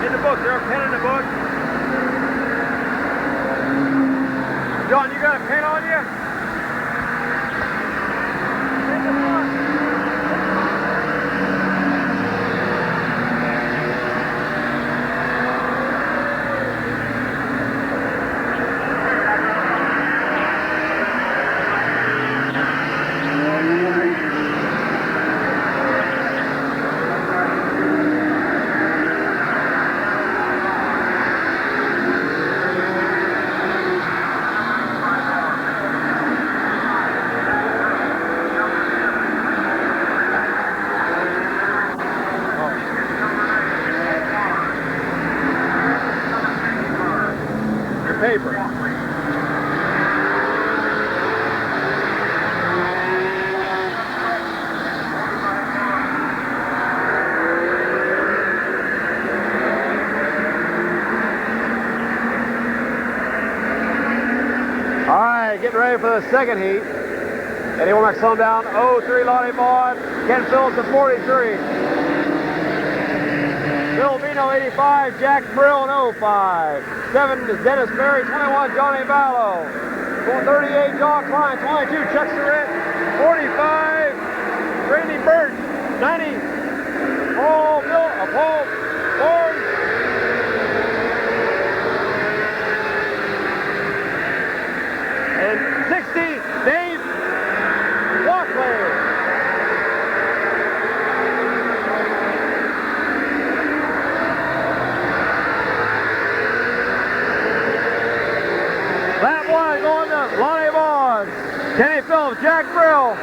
In the book, there's a pen in the book. John, you got a pen on you? Paper. All right, getting ready for the second heat. Eddie Womack slowing down. 03 Lonnie Vaughn. Ken Phillips at 43. Bill Vino 85. Jack Brill in 05. 7 is Dennis Berry. 21 Johnny Vallow. 38 John Klein. 22 Chuck Surratt. 45 Randy Birch. 90 Paul Ford. And 60 Dave Walkley. Lap 1 going to Lonnie Vaughn, Kenny Phillips, Jack Brill,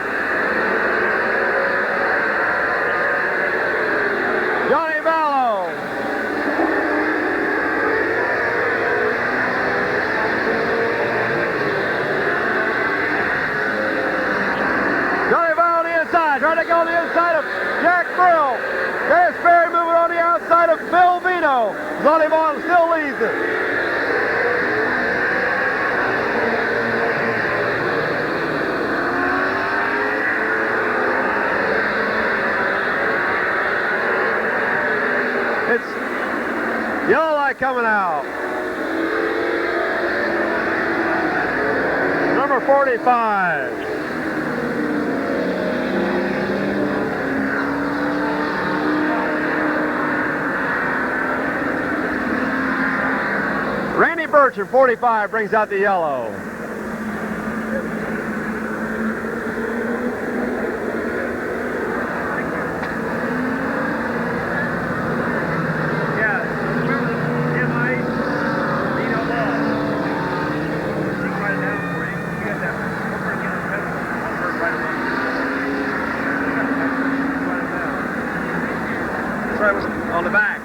Johnny Vallow, on the inside, trying to go on the inside of Jack Brill. Dennis Berry moving on the outside of Bill Vino. Lonnie Vaughn still leads it. It's yellow light coming out. Number 45. Birch in 45 brings out the yellow. On the back.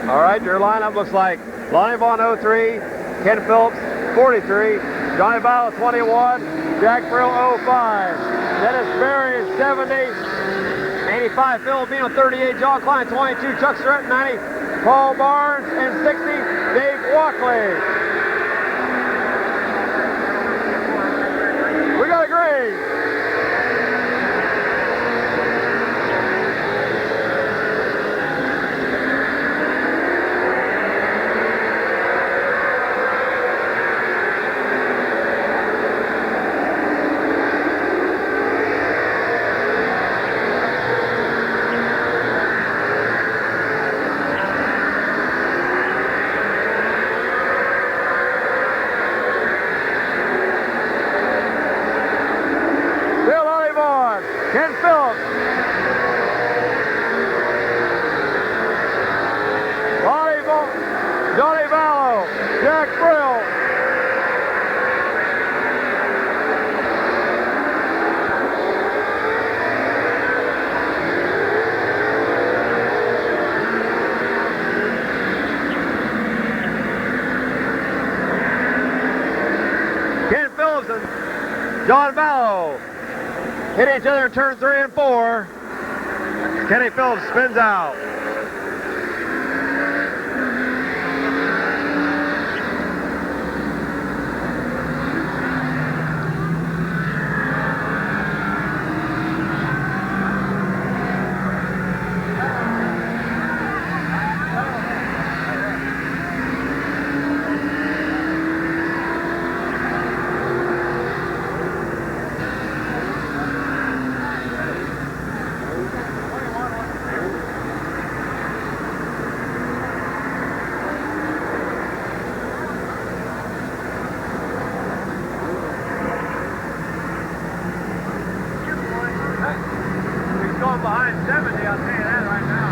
All right, your lineup looks like Lonnie Vaughn 03, Ken Phillips 43, Johnny Battle 21, Jack Brill 05, Dennis Berry 70, 85 Filipino 38, John Klein 22, Chuck Surratt 90, Paul Barnes and 60, Dave Walkley. We got a green. Ken Phillips, Johnny Vallow, Jack Brill, Ken Phillips and John Vallow hit each other in turn 3 and 4. Kenny Phillips spins out. Going behind 70, I'll tell you that right now.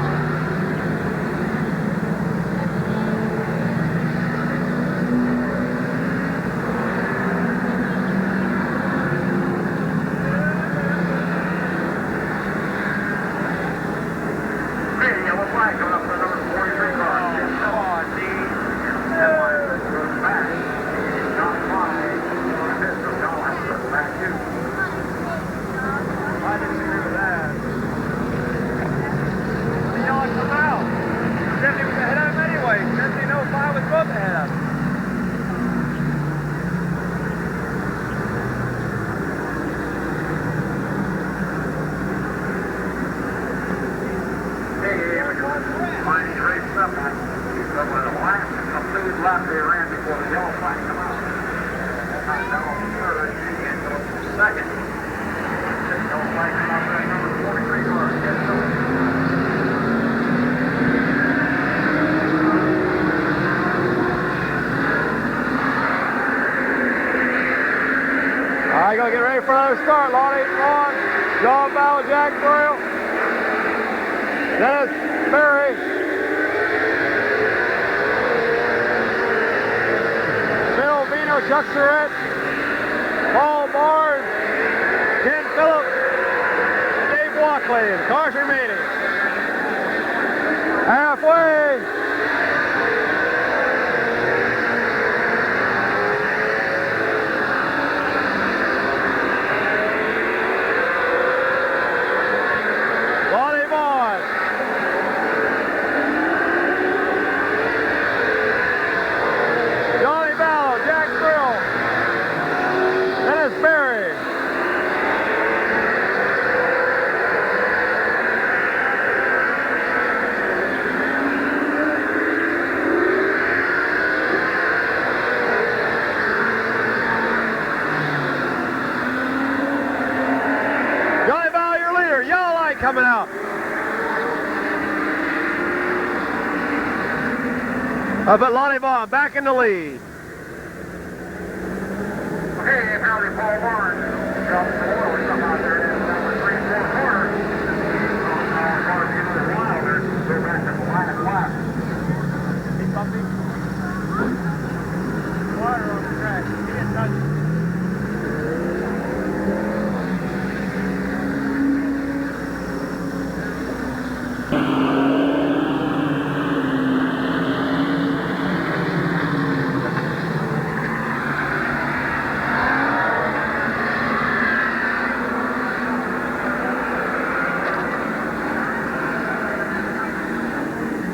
Hey, yellow flag coming up for number 43 car. Come on, D. That one goes back. John Klein. Goes back too. I disagree with that. Come out. 70 was ahead of him anyway. 1705 was both ahead of him. Hey, Mighty raced up on the last complete lap they ran before the yellow flag come out. Third, and second. The yellow flag come out for number 43 car. All right, gonna get ready for another start. Lonnie Vaughn, John Bauer, Jack Brill, Dennis Berry, Bill Vino, Chuck Surratt, Paul Barnes, Ken Phillips, Walkley. The cars remaining. Halfway. Lonnie Vaughn. Johnny Ballo, Jack Brill, Dennis Berry. Johnny Ballo, your leader. Yellow light coming out. But Lonnie Vaughn back in the lead. Okay, apparently Paul Barnes dropped the oil or something out there. It is number 3, 4 corners. Cars get a little wild there. Go back to the line of lap. See something? Water on the track. He didn't touch it.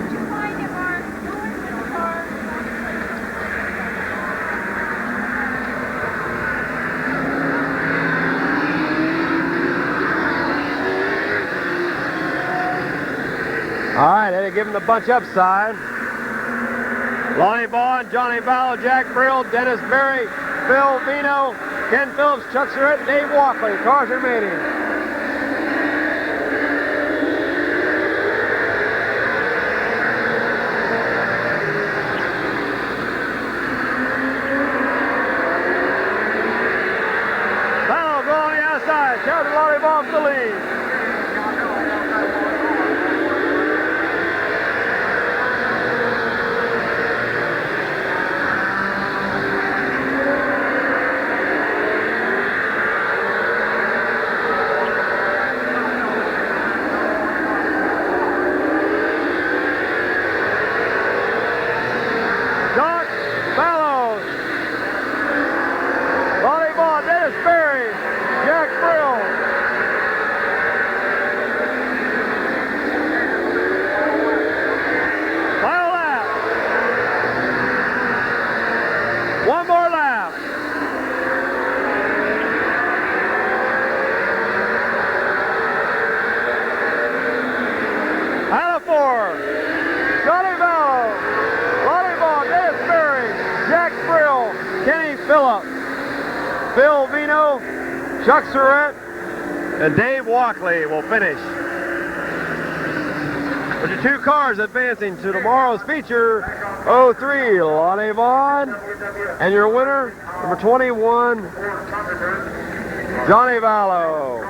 Did you find it, Mark? Middle car? All right, had to give him the bunch up sign. Lonnie Vaughn, Johnny Ballo, Jack Brill, Dennis Berry, Phil Vino, Ken Phillips, Chuck Surratt, Dave Walkley. Cars remaining. Ballo going on the outside. Charles and Lonnie Vaughn for the lead. Doc Ballo, Lonnie Vaughn, Dennis Berry, Jack Brill. Final lap. One more lap. Out of 4. Johnny Ballo, Lonnie Vaughn, Dennis Berry, Jack Brill, Kenny Phillip, Phil Vino, Chuck Surratt, and Dave Walkley will finish. With your 2 cars advancing to tomorrow's feature, 03 Lonnie Vaughn, and your winner, number 21, Johnny Ballo.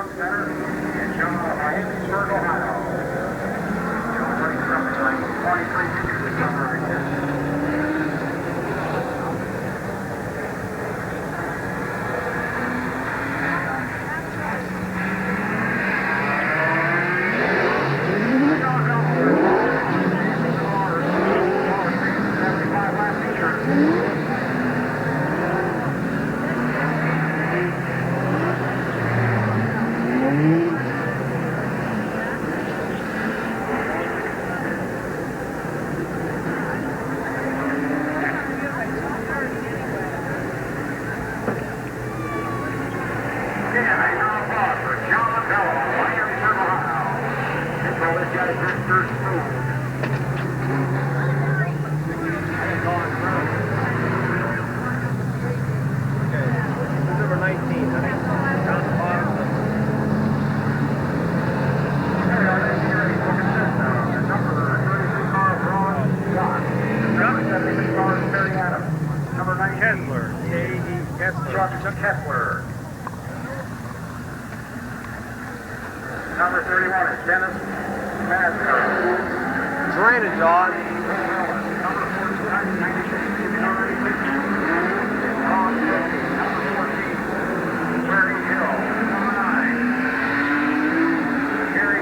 Number 19, Kessler. K.E. Kessler. Chuck Kessler. Number 31 is Dennis Masner. It's raining, John. Number 49, 96, number 86. Ron Wilkie. Number 14, Terry Hill. Number 9, Gary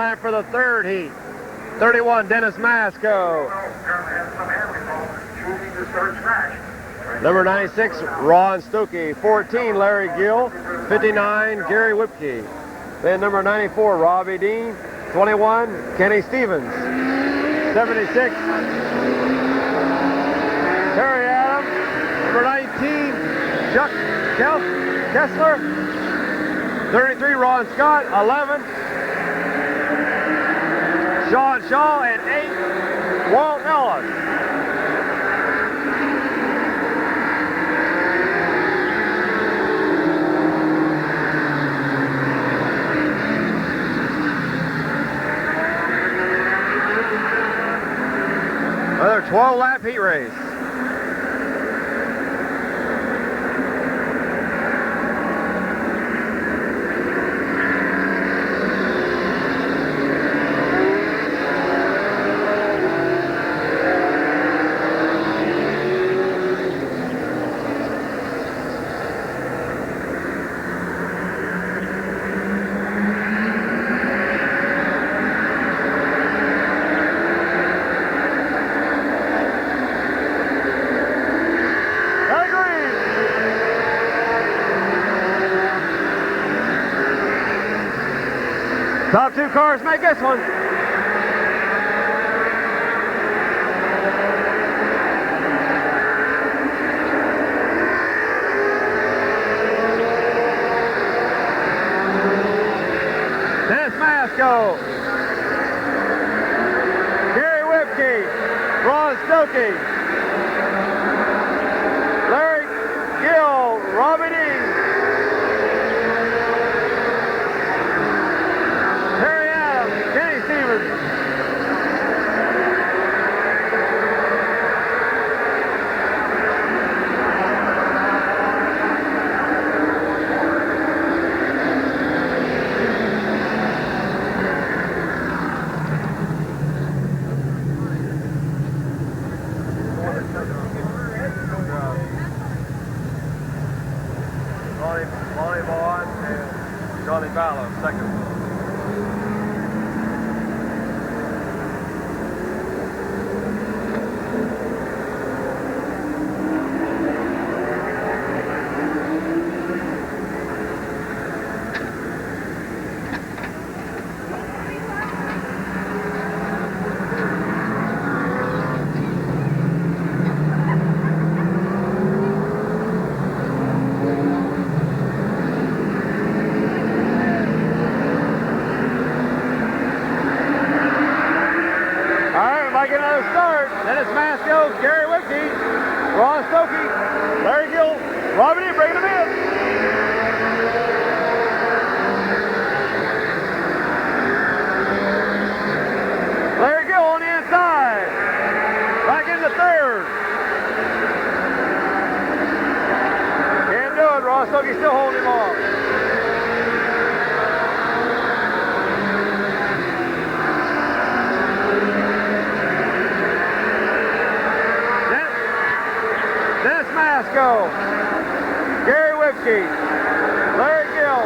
time for the third heat. 31, Dennis Masco. Number 96, Ron Stokey. 14, Larry Gill. 59, Gary Whipke. Then number 94, Robbie Dean. 21, Kenny Stevens. 76, Terry Adams. Number 19, Chuck Kessler. 33, Ron Scott. 11, Sean Shaw. And 8, Walt Ellis. Another 12-lap heat race. Top 2 cars make this one. Dennis Masco, Gary Whipke, Ron Stokey, Larry Gill, Robbie Dean, Kenny Stevens. Lonnie Vaughn and Johnny Ballo, second. Get another start. Dennis Masco, Gary Whipke, Ron Stokey, Larry Gill, Robbie Dean, bringing them in. Larry Gill on the inside. Back into third. Can't do it. Ron Stokey still holding him off. Masco, Gary Whipke, Larry Gill,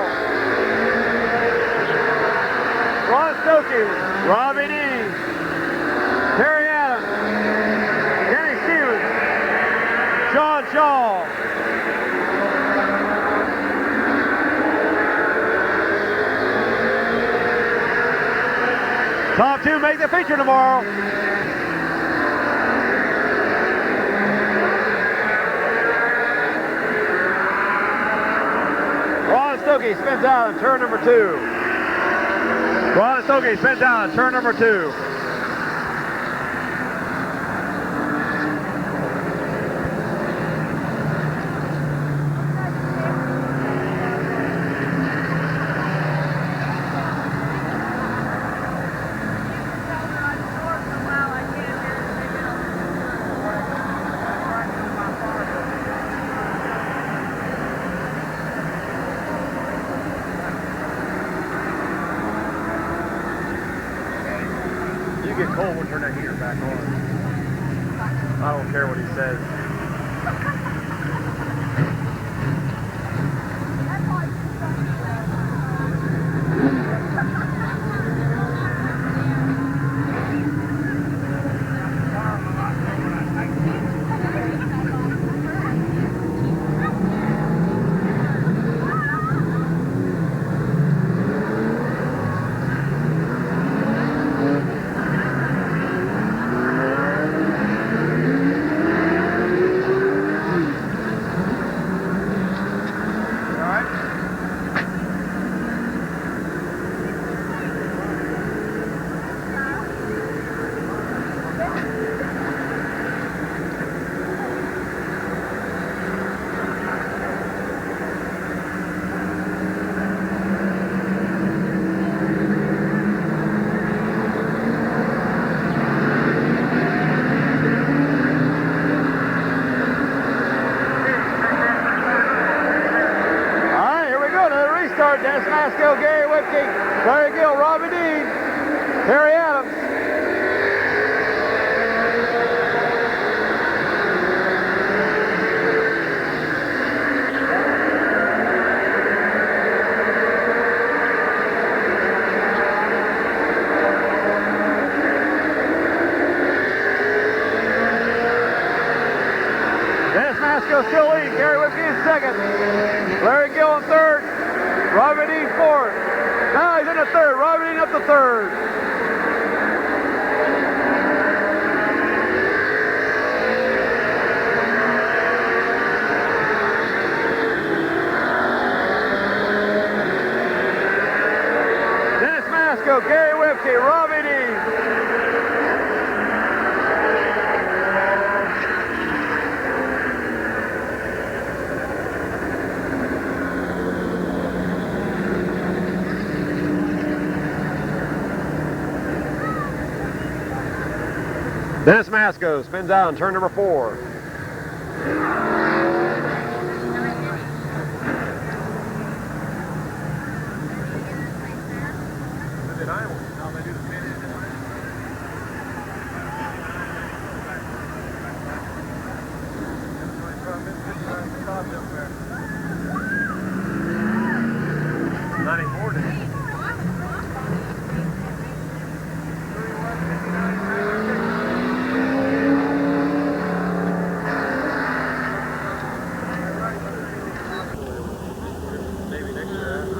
Ron Stokey, Robbie Dean, Terry Adams, Kenny Stevens, Sean Shaw. Top 2 make the feature tomorrow. Stokey spins out on turn number 2. Ron Stokey spins out on turn number 2. You get cold, we'll turn that heater back on. I don't care what he says. third. Dennis Masco, Gary Whipke, Larry Gill, Robbie Dean, Terry Adams. Dennis Masco still leading. Gary Whipke in second. Larry Gill in third. Robbie Dean fourth. Now he's in the third. Robbie Dean up to third. Dennis Masco, Gary Whipke, Robbie Dean. Dennis Masco spins out on turn number 4.